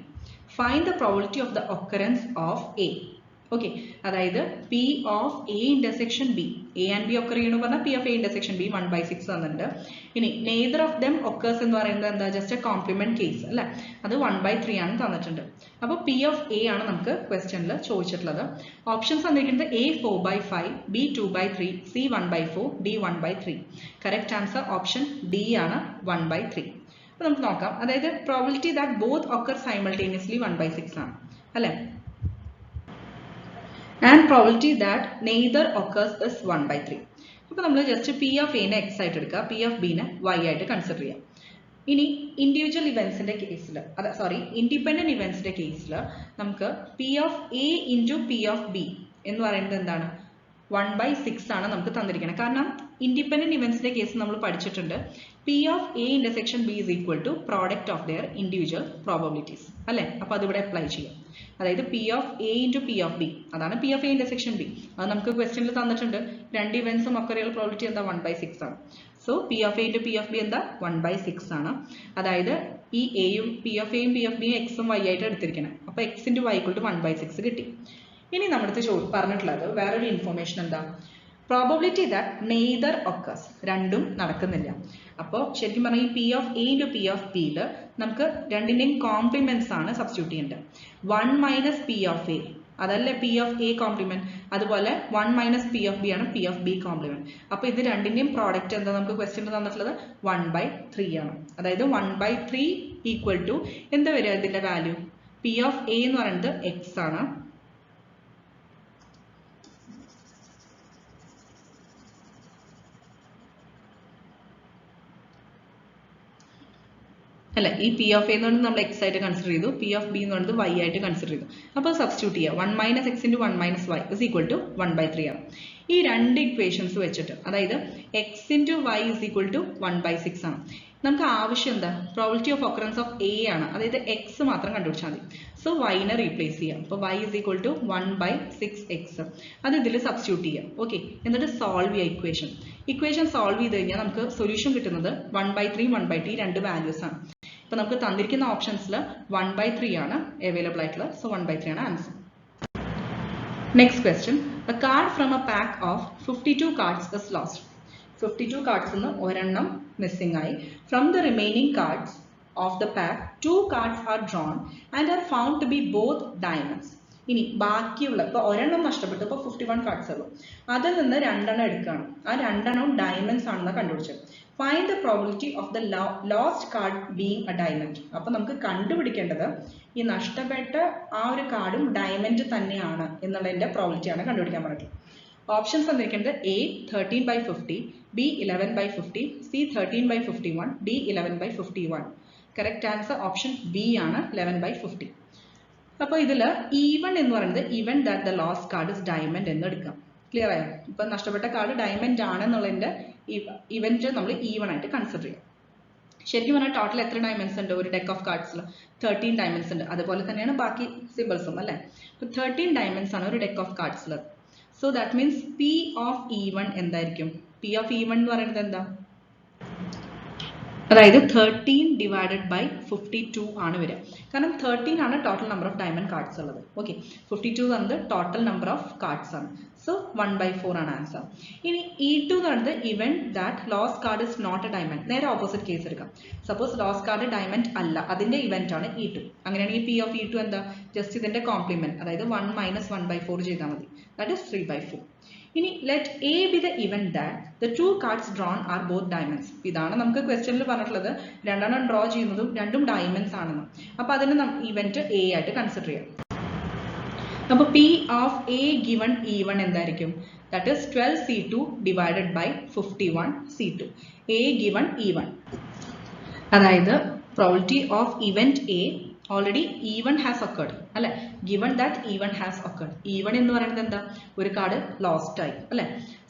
Speaker 1: Find the probability of the occurrence of A. Okay, അതായത് P of A intersection B, A and B occur ചെയ്യണമെന്ന് പറഞ്ഞാൽ P of A intersection B 1/6 തന്നിട്ടുണ്ട്. ഇനി neither of them occurs എന്ന് പറയുന്നത് എന്താ, just A complement case അല്ലെ, അത് 1/3 ആണ് തന്നിട്ടുണ്ട്. അപ്പോൾ പി ഓഫ് എ ആണ് നമുക്ക് ക്വസ്റ്റ്യനിൽ ചോദിച്ചിട്ടുള്ളത്. ഓപ്ഷൻസ് തന്നിരിക്കുന്നത് A 4/5, B 2/3, C 1/4, D 1/3. Correct answer option D ആണ് 1/3. അപ്പോൾ നമുക്ക് നോക്കാം, അതായത് probability that both occur simultaneously 1/6 ആണ് അല്ലെ, and probability that neither occurs is 1/3. അപ്പോൾ നമ്മൾ ജസ്റ്റ് പി ഓഫ് എനെ എക്സ് ആയിട്ട് എടുക്കുക, പി ഓഫ് ബിനെ വൈ ആയിട്ട് കൺസിഡർ ചെയ്യാം. ഇനി ഇൻഡിവിജ്വൽ ഇവന്റ്സിന്റെ കേസിൽ, ഇൻഡിപെൻഡന്റ് ഇവന്റ്സിന്റെ കേസിൽ നമുക്ക് P of A into P of B എന്ന് പറയുന്നത് എന്താണ്, 1/6 ആണ് നമുക്ക് തന്നിരിക്കുന്നത്. കാരണം ഇൻഡിപെൻഡന്റ് ഇവന്റ്സിന്റെ കേസ് നമ്മൾ പഠിച്ചിട്ടുണ്ട്, P of A intersection B is equal to product of their individual probabilities അല്ലെ. അപ്പോൾ അതിവിടെ അപ്ലൈ ചെയ്യാം. അതായത് P of A into P of B, അതാണ് P of A intersection B. അത് നമുക്ക് ക്വസ്റ്റ്യനിൽ തന്നിട്ടുണ്ട്. രണ്ട് ഇവന്റ്സും ഒക്കറിയുള്ള പ്രോബിലിറ്റി എന്താ, 1/6 ആണ്. So P of A into P of B എന്താ, 1/6 ആണ്. അതായത് ഈ എയും പി ഓഫ് എയും പി ഓഫ് ബിയും എക്സും വൈ ആയിട്ട് എടുത്തിരിക്കണം. അപ്പോൾ X into Y equal to 1/6 കിട്ടി. ഇനി നമ്മുടെ പറഞ്ഞിട്ടുള്ളത് വേറൊരു ഇൻഫോർമേഷൻ എന്താ, പ്രോബബിലിറ്റി ദാറ്റ് നെയ്തർ ഒക്കേഴ്സ്, രണ്ടും നടക്കുന്നില്ല. അപ്പോൾ ശരിക്കും പറഞ്ഞാൽ ഈ P of A into P of ബിയിൽ നമുക്ക് രണ്ടിൻ്റെയും കോംപ്ലിമെന്റ്സ് ആണ് സബ്സ്റ്റിറ്റ്യൂട്ട് ചെയ്യേണ്ടത്. 1 മൈനസ് പി ഓഫ് എ, അതല്ലേ പി ഓഫ് എ കോംപ്ലിമെന്റ്, അതുപോലെ 1 മൈനസ് പി ഓഫ് ബി ആണ് പി ഓഫ് ബി കോംപ്ലിമെന്റ്. അപ്പോൾ ഇത് രണ്ടിൻ്റെയും പ്രോഡക്റ്റ് എന്താ നമുക്ക് ക്വസ്റ്റ്യൻ തന്നിട്ടുള്ളത്, 1/3 ആണ്. അതായത് 1/3 ഈക്വൽ ടു എന്താ വരിക ഇതിന്റെ വാല്യൂ, പി ഓഫ് എ എന്ന് പറയുന്നത് എക്സ് ആണ്, അല്ല ഈ പി ഓഫ് എ എന്ന് പറയുന്നത് നമ്മൾ എക്സ് ആയിട്ട് കൺസിഡർ ചെയ്തു, പി ഓഫ് ബി എന്ന് പറയുന്നത് വൈ ആയിട്ട് കൺസിഡർ ചെയ്തു. അപ്പോൾ സബ്സ്റ്റിറ്റ്യൂട്ട് ചെയ്യുക, 1 minus X into 1 minus Y is equal to 1/3 ആണ്. ഈ രണ്ട് ഇക്വേഷൻസ് വെച്ചിട്ട്, അതായത് X into Y is equal to 1/6 ആണ്. നമുക്ക് ആവശ്യം എന്താ, probability of occurrence of A ആണ്, അതായത് എക്സ് മാത്രം കണ്ടുപിടിച്ചാൽ മതി. സോ വൈനെ റീപ്ലേസ് ചെയ്യാം. അപ്പോൾ Y is equal to 1/6x, അത് ഇതിൽ സബ്സ്റ്റിറ്റ്യൂട്ട് ചെയ്യാം. ഓക്കെ, എന്നിട്ട് സോൾവ് ചെയ്യുക ഇക്വേഷൻ സോൾവ് ചെയ്ത് കഴിഞ്ഞാൽ നമുക്ക് സൊല്യൂഷൻ കിട്ടുന്നത് 1/3 1/3 രണ്ട് വാല്യൂസ് ആണ്. അപ്പോൾ നമുക്ക് തന്നിരിക്കുന്ന ഓപ്ഷൻസിൽ 1/3 ആണ് അവൈലബിൾ ആയിട്ടുള്ളത്. സോ 1/3 ആണ് answer. Next question, a card from a pack of 52 cards is lost. 52 cards നിന്ന് ഒരെണ്ണം മിസ്സിംഗ് ആയി. From the remaining cards of the pack, 2 cards are drawn and are found to be both diamonds. ഇനി ബാക്കിയുള്ള, ഇപ്പോൾ ഒരെണ്ണം നഷ്ടപ്പെട്ടു, ഇപ്പോൾ 51 cards ഉള്ളൂ, അതിൽ നിന്ന് രണ്ടെണ്ണം എടുക്കുകയാണ്. ആ രണ്ടെണ്ണം ഡയമണ്ട്സ് ആണെന്ന് കണ്ടുപിടിച്ചത്. Find the probability of the lost card being A diamond. അപ്പോൾ നമുക്ക് കണ്ടുപിടിക്കേണ്ടത് ഈ നഷ്ടപ്പെട്ട ആ ഒരു കാർഡും ഡയമണ്ട് തന്നെയാണ് എന്നുള്ളതിന്റെ പ്രോബിലിറ്റിയാണ് കണ്ടുപിടിക്കാൻ പറഞ്ഞിട്ടുള്ളത്. ഓപ്ഷൻസ് തന്നിരിക്കുന്നത് A 13/50, B 11/50, C 13/51, D 11/51. Correct answer option B ആണ് 11/50. അപ്പോൾ ഇതിൽ ഈവൺ എന്ന് പറയുന്നത് even that the lost card is diamond എന്ന് എടുക്കാം. ക്ലിയർ ആയോ? ഇപ്പം നഷ്ടപ്പെട്ട കാർഡ് ഡയമണ്ട് ആണെന്നുള്ളതിന്റെ ഇവന്റ് നമ്മൾ ഈവൺ ആയിട്ട് കൺസിഡർ ചെയ്യാം. ശരിക്കും പറഞ്ഞാൽ ടോട്ടൽ എത്ര ഡയമണ്ട്സ് ഉണ്ട് ഒരു ഡെക്ക് ഓഫ് കാർഡ്സിൽ? 13 ഡയമണ്ട്സ് ഉണ്ട്. അതുപോലെ തന്നെയാണ് ബാക്കി സിമ്പിൾസും അല്ലേ. അപ്പോൾ 13 ഡയമണ്ട്സ് ആണ് ഒരു ഡെക്ക് ഓഫ് കാർഡ്സിൽ. So that means P of E one എന്തായിരിക്കും? പി ഓഫ് ഈവൺ എന്ന് പറയുന്നത് എന്താ? അതായത് 13 ഡിവൈഡഡ് ബൈ 52 ആണ് വരിക. കാരണം 13 ആണ് total number of diamond cards ഉള്ളത്. ഓക്കെ, 52 എന്നത് ടോട്ടൽ നമ്പർ ഓഫ് കാർഡ്സ് ആണ്. സോ 1/4 ആണ് ആൻസർ. ഇനി E2 എന്ന് പറയുന്നത് event that lost card is not a diamond. നേരെ ഓപ്പോസിറ്റ് കേസ് എടുക്കാം. സപ്പോസ് ലോസ്റ്റ് കാർഡ് ഡയമണ്ട് അല്ല, അതിന്റെ ഇവന്റ് ആണ് E2. അങ്ങനെയാണെങ്കിൽ പി ഓഫ് E2 എന്താ? ജസ്റ്റ് ഇതിന്റെ കോംപ്ലിമെന്റ്, അതായത് 1 മൈനസ് 1/4 ചെയ്താൽ മതി. That is 3/4. ഇനി let A B the event that the 2 cards drawn are both diamonds. ഇതാണ് നമുക്ക് ക്വസ്റ്റ്യനിൽ പറഞ്ഞിട്ടുള്ളത്, രണ്ടെണ്ണം ഡ്രോ ചെയ്യുന്നതും രണ്ടും ഡയമണ്ട്സ് ആണെന്ന്. അപ്പൊ അതിന് ഇവന്റ് എ ആയിട്ട് കൺസിഡർ ചെയ്യാം. അപ്പോൾ P of A given E1 എന്തായിരിക്കും? That is 12C2 divided by 51C2. A given E1, അതായത് probability of event A already E1 has occurred അല്ലെ. Given that E1 has occurred. E1 എന്ന് പറയുന്നത് എന്താ? ഒരു കാർഡ് ലോസ്റ്റ് ആയി അല്ലെ.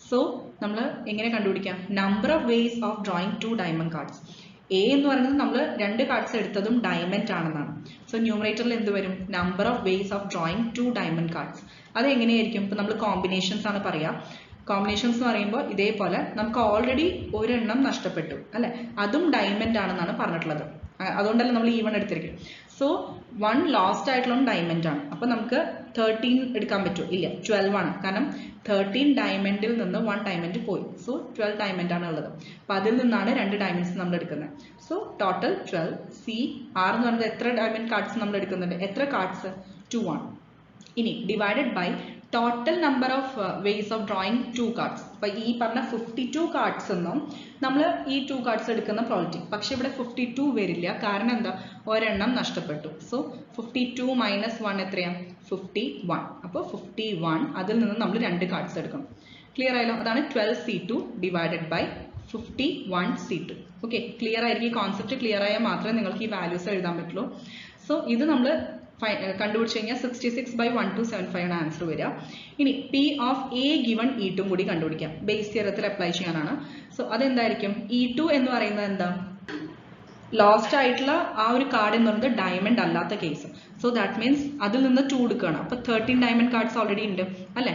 Speaker 1: സോ നമ്മൾ എങ്ങനെ കണ്ടുപിടിക്കാം? Number of ways of drawing 2 diamond cards. A എന്ന് പറയുന്നത് നമ്മൾ 2 കാർഡ്സ് എടുത്തതും ഡയമണ്ട് ആണെന്നാണ്. സോ ന്യൂമറേറ്ററിൽ എന്ത് വരും? Number of ways of drawing 2 diamond cards. അത് എങ്ങനെയായിരിക്കും? ഇപ്പൊ നമ്മൾ കോമ്പിനേഷൻസ് ആണ് പറയാ. കോമ്പിനേഷൻസ് എന്ന് പറയുമ്പോൾ ഇതേപോലെ നമുക്ക് ഓൾറെഡി ഒരെണ്ണം നഷ്ടപ്പെട്ടു അല്ലെ, അതും ഡയമണ്ട് ആണെന്നാണ് പറഞ്ഞിട്ടുള്ളത്. അതുകൊണ്ടല്ലേ നമ്മൾ E1 എടുത്തിരിക്കും. സോ 1 ലോസ്റ്റ് ആയിട്ടുള്ള ഡയമണ്ട് ആണ്. അപ്പോൾ നമുക്ക് 13 എടുക്കാൻ പറ്റുമോ? ഇല്ല, 12 ആണ്. കാരണം 13 ഡയമണ്ടിൽ നിന്ന് 1 ഡയമണ്ട് പോയി. സോ 12 ഡയമണ്ട് ആണ് ഉള്ളത്. അപ്പോൾ അതിൽ നിന്നാണ് 2 ഡയമണ്ട്സ് നമ്മൾ എടുക്കുന്നത്. So total 12. സി ആർ എന്ന് പറയുന്നത് എത്ര ഡയമണ്ട് കാർഡ്സ് നമ്മൾ എടുക്കുന്നുണ്ട്? എത്ര കാർഡ്സ്? 2 ആണ്. ഇനി divided by total number of ways of drawing 2 cards. അപ്പോൾ ഈ പറഞ്ഞ 52 കാർഡ്സ് എന്നും നമ്മൾ ഈ 2 കാർഡ്സ് എടുക്കുന്ന പ്രോബിലിറ്റി. പക്ഷെ ഇവിടെ 52 വരില്ല. കാരണം എന്താ? ഒരെണ്ണം നഷ്ടപ്പെട്ടു. സോ 52 മൈനസ് 1 എത്രയാണ്? 51. അപ്പോൾ 51, അതിൽ നിന്ന് നമ്മൾ 2 കാർഡ്സ് എടുക്കണം. ക്ലിയർ ആയല്ലോ? അതാണ് 12C2 divided by 51C2. Okay, clear ആയിരിക്കും. ഈ കോൺസെപ്റ്റ് ക്ലിയർ ആയാൽ മാത്രമേ നിങ്ങൾക്ക് ഈ വാല്യൂസ് എഴുതാൻ പറ്റുള്ളൂ. സോ ഇത് നമ്മൾ കണ്ടുപിടിച്ച് കഴിഞ്ഞാൽ 66/1275 ആണ് ആൻസർ വരിക. ഇനി P of A given E2 കൂടി കണ്ടുപിടിക്കാം. ബേസ് തിയറത്തിൽ അപ്ലൈ ചെയ്യാനാണ്. സോ അതെന്തായിരിക്കും? E2 എന്ന് പറയുന്നത് എന്താ? ലോസ്റ്റ് ആയിട്ടുള്ള ആ ഒരു കാർഡ് എന്ന് പറയുന്നത് ഡയമണ്ട് അല്ലാത്ത കേസ്. സോ ദാറ്റ് മീൻസ് അതിൽ നിന്ന് 2 എടുക്കുകയാണ്. അപ്പോൾ 13 ഡയമണ്ട് കാർഡ്സ് ഓൾറെഡി ഉണ്ട് അല്ലേ?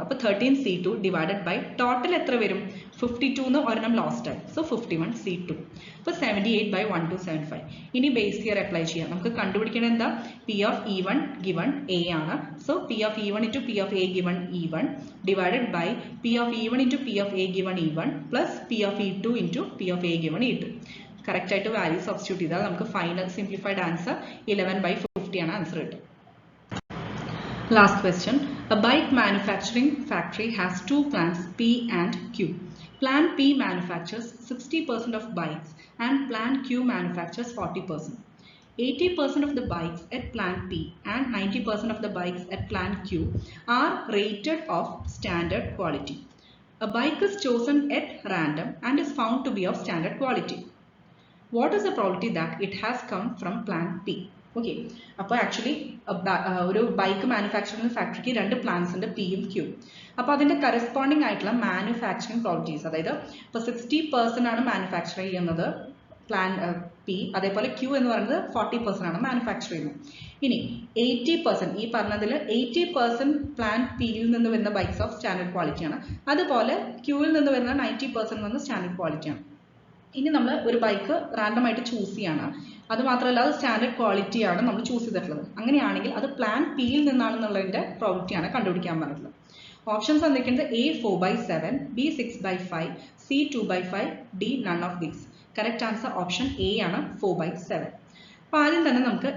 Speaker 1: അപ്പോൾ 13C2 ഡിവൈഡഡ് ബൈ ടോട്ടൽ എത്ര വരും? 52 എന്ന് ഒരെണ്ണം ലോസ്റ്റ് ആയി. So 51C2. അപ്പോൾ 78/1275. ഇനി ബേസ് തിയർ അപ്ലൈ ചെയ്യാം. നമുക്ക് കണ്ടുപിടിക്കേണ്ടത് എന്താ? P of E1 given A ആണ്. So P of E1 into P of A given E1 divided by P of E1 into P of A given E1 plus P of E2 into P of A given E2. Correct ആയിട്ട് value substitute ചെയ്താൽ നമുക്ക് final simplified answer 11/50 ആണ് answer കിട്ടും. Last question. A bike manufacturing factory has 2 plants P and Q. Plant P manufactures 60% of bikes and plant Q manufactures 40%. 80% of the bikes at plant P and 90% of the bikes at plant Q are rated of standard quality. A bike is chosen at random and is found to be of standard quality. What is the probability that it has come from plant P? Okay, അപ്പോൾ actually ഒരു bike manufacturing ഫാക്ടറിക്ക് 2 plants ഉണ്ട്, പിയും ക്യൂവും. അപ്പോൾ അതിൻ്റെ corresponding ആയിട്ടുള്ള manufacturing probabilities, അതായത് ഇപ്പോൾ 60% ആണ് മാനുഫാക്ചർ ചെയ്യുന്നത് പ്ലാൻ പി, അതേപോലെ ക്യൂ എന്ന് പറയുന്നത് 40% ആണ് മാനുഫാക്ചർ ചെയ്യുന്നത്. ഇനി 80%, ഈ പറഞ്ഞതിൽ 80% പ്ലാൻ പിയിൽ നിന്ന് വരുന്ന ബൈക്സ് ഓഫ് സ്റ്റാൻഡേർഡ് ക്വാളിറ്റിയാണ്. അതുപോലെ ക്യൂവിൽ നിന്ന് വരുന്ന 90% വന്ന് സ്റ്റാൻഡേർഡ് ക്വാളിറ്റിയാണ്. ഇനി നമ്മൾ ഒരു ബൈക്ക് റാൻഡം ആയിട്ട് ചൂസ് ചെയ്യാണ്. അത് മാത്രമല്ല അത് സ്റ്റാൻഡേർഡ് ക്വാളിറ്റിയാണ് നമ്മൾ ചൂസ് ചെയ്തിട്ടുള്ളത്. അങ്ങനെയാണെങ്കിൽ അത് പ്ലാൻ പിയിൽ നിന്നാണെന്നുള്ളതിൻ്റെ പ്രോബിലിറ്റിയാണ് കണ്ടുപിടിക്കാൻ പറഞ്ഞിട്ടുള്ളത്. ഓപ്ഷൻസ് എന്തൊക്കെയുണ്ട്? A 4/7, B 6/5, C 2/5, D none of these. Correct answer option A ആണ്, 4/7. അപ്പോൾ ആദ്യം തന്നെ നമുക്ക്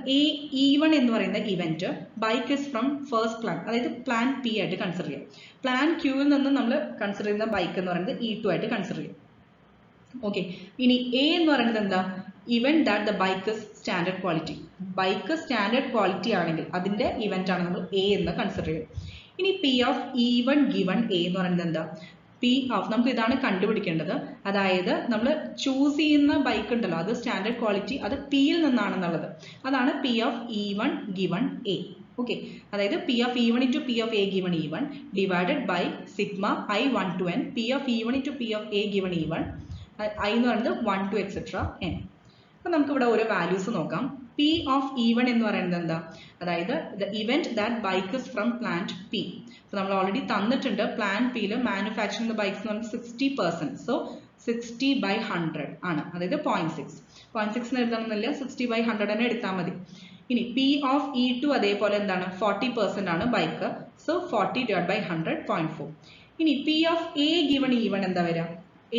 Speaker 1: E1 എന്ന് പറയുന്ന event bike is from first plan, അതായത് പ്ലാൻ പി ആയിട്ട് കൺസിഡർ ചെയ്യാം. പ്ലാൻ ക്യൂവിൽ നിന്ന് നമ്മൾ കൺസിഡർ ചെയ്യുന്ന ബൈക്ക് എന്ന് പറയുന്നത് E2 ആയിട്ട് കൺസിഡർ ചെയ്യും. ഓക്കെ, ഇനി എ എന്ന് പറയുന്നത് എന്താ? Event that the bike is standard quality. Bike standard quality ആണെങ്കിൽ അതിന്റെ ഇവന്റ് ആണ് നമ്മൾ എ എന്ന് കൺസിഡർ ചെയ്യും. ഇനി P of E1 given A എന്ന് പറയുന്നത് എന്താ? P ഓഫ്, നമുക്ക് ഇതാണ് കണ്ടുപിടിക്കേണ്ടത്. അതായത് നമ്മൾ ചൂസ് ചെയ്യുന്ന ബൈക്ക് ഉണ്ടല്ലോ, അത് സ്റ്റാൻഡേർഡ് ക്വാളിറ്റി, അത് പിയിൽ നിന്നാണെന്നുള്ളത്. അതാണ് P of E1 given A. Okay, അതായത് P of E1 into P of A given E1 divided by sigma I1 to n P of E1 into P of A given E1, I എന്ന് പറയുന്നത് 1 to etc n. അപ്പോൾ നമുക്ക് ഇവിടെ ഓരോ values നോക്കാം. P of E1 എന്ന് പറയുന്നത് എന്താ? അതായത് the event that bike is from plant P. അപ്പോൾ നമ്മൾ ഓൾറെഡി തന്നിട്ടുണ്ട് പ്ലാൻ പിയിൽ മാനുഫാക്ചറിംഗ് ബൈക്സ് എന്ന് പറയുന്നത് 60%. സോ 60/100 ആണ്, അതായത് 0.6. 0.6 എഴുതണമെന്നില്ല, 60/100 തന്നെ എടുത്താൽ മതി. ഇനി P ഓഫ് E2 അതേപോലെ എന്താണ്? 40% ആണ് ബൈക്ക്. സോ 40/100, 0.4. ഇനി P of A given E1 എന്താ വരിക?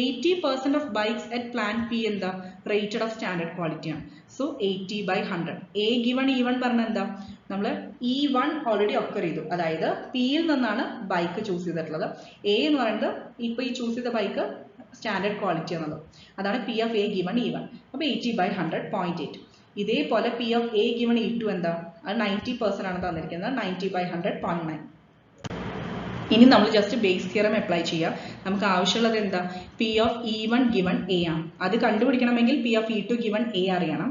Speaker 1: 80% of bikes at plant P എന്താ? rated of standard quality ആണ്. സോ 80/100. എ ഗിവൺ E1 പറഞ്ഞ എന്താ? നമ്മൾ E1 ഓൾറെഡി ഒക്കർ ചെയ്തു, അതായത് പിയിൽ നിന്നാണ് ബൈക്ക് ചൂസ് ചെയ്തിട്ടുള്ളത്. എ എന്ന് പറയുന്നത് ഇപ്പോൾ ഈ ചൂസ് ചെയ്ത ബൈക്ക് സ്റ്റാൻഡേർഡ് ക്വാളിറ്റി എന്നുള്ളത്, അതാണ് P of A given E1. അപ്പോൾ 80/100, 0.8. ഇതേപോലെ P of A given E2 എന്താ? അത് 90% ആണ് തന്നിരിക്കുന്നത്, 90/100, 0.9. ഇനി നമ്മൾ ജസ്റ്റ് ബേസ് തിയറം അപ്ലൈ ചെയ്യുക. നമുക്ക് ആവശ്യമുള്ളത് എന്താ? P of E1 given A ആണ്. അത് കണ്ടുപിടിക്കണമെങ്കിൽ P of E2 given A അറിയണം.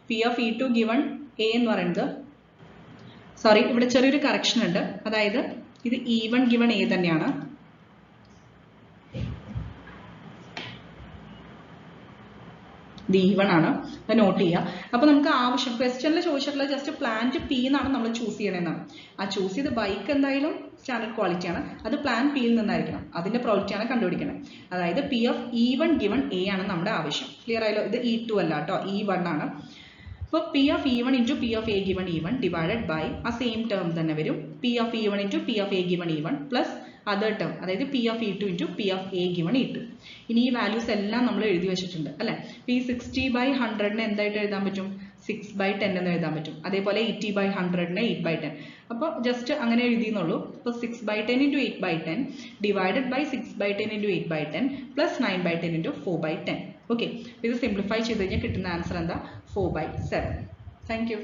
Speaker 1: P of E2 given A എന്ന് പറയുന്നത്, സോറി ഇവിടെ ചെറിയൊരു കറക്ഷൻ ഉണ്ട്, അതായത് ഇത് E1 ഗിവൺ എ തന്നെയാണ്. ഇത് E1 ആണ്, അത് നോട്ട് ചെയ്യുക. അപ്പോൾ നമുക്ക് ആവശ്യം ക്വസ്റ്റ്യനിൽ ചോദിച്ചിട്ടുള്ള ജസ്റ്റ് പ്ലാന്റ് പി എന്നാണ് നമ്മൾ ചൂസ് ചെയ്യണമെന്നാണ്. ആ ചൂസ് ചെയ്ത ബൈക്ക് എന്തായാലും സ്റ്റാൻഡേർഡ് ക്വാളിറ്റി ആണ്, അത് പ്ലാൻ പിയിൽ നിന്നായിരിക്കണം, അതിന്റെ പ്രോബിലിറ്റി ആണ് കണ്ടുപിടിക്കുന്നത്. അതായത് P of E1 given A ആണ് നമ്മുടെ ആവശ്യം. ക്ലിയർ ആയല്ലോ? ഇത് E2 അല്ല കേട്ടോ, E1 ആണ്. അപ്പോൾ P of E1 into P of A given E1 divided by ആ സെയിം ടേം തന്നെ വരും, P of E1 into P of A given E1 പ്ലസ് അതർ ടേം, അതായത് P of E2 into P of A given E2. ഇനി ഈ values എല്ലാം നമ്മൾ എഴുതി വെച്ചിട്ടുണ്ട് അല്ലേ. ഈ 60/100 എന്തായിട്ട് എഴുതാൻ പറ്റും? 6/10 എന്ന് എഴുതാൻ പറ്റും. അതേപോലെ 80/100 8/10. അപ്പോൾ ജസ്റ്റ് അങ്ങനെ എഴുതിയെന്നുള്ളൂ. അപ്പോൾ 6/10 into 8/10 divided by 6/10 into 8/10 plus 9/10 into 4/10. Okay, ഇത് സിംപ്ലിഫൈ ചെയ്ത് കഴിഞ്ഞാൽ കിട്ടുന്ന ആൻസർ എന്താ? 4/7. Thank U.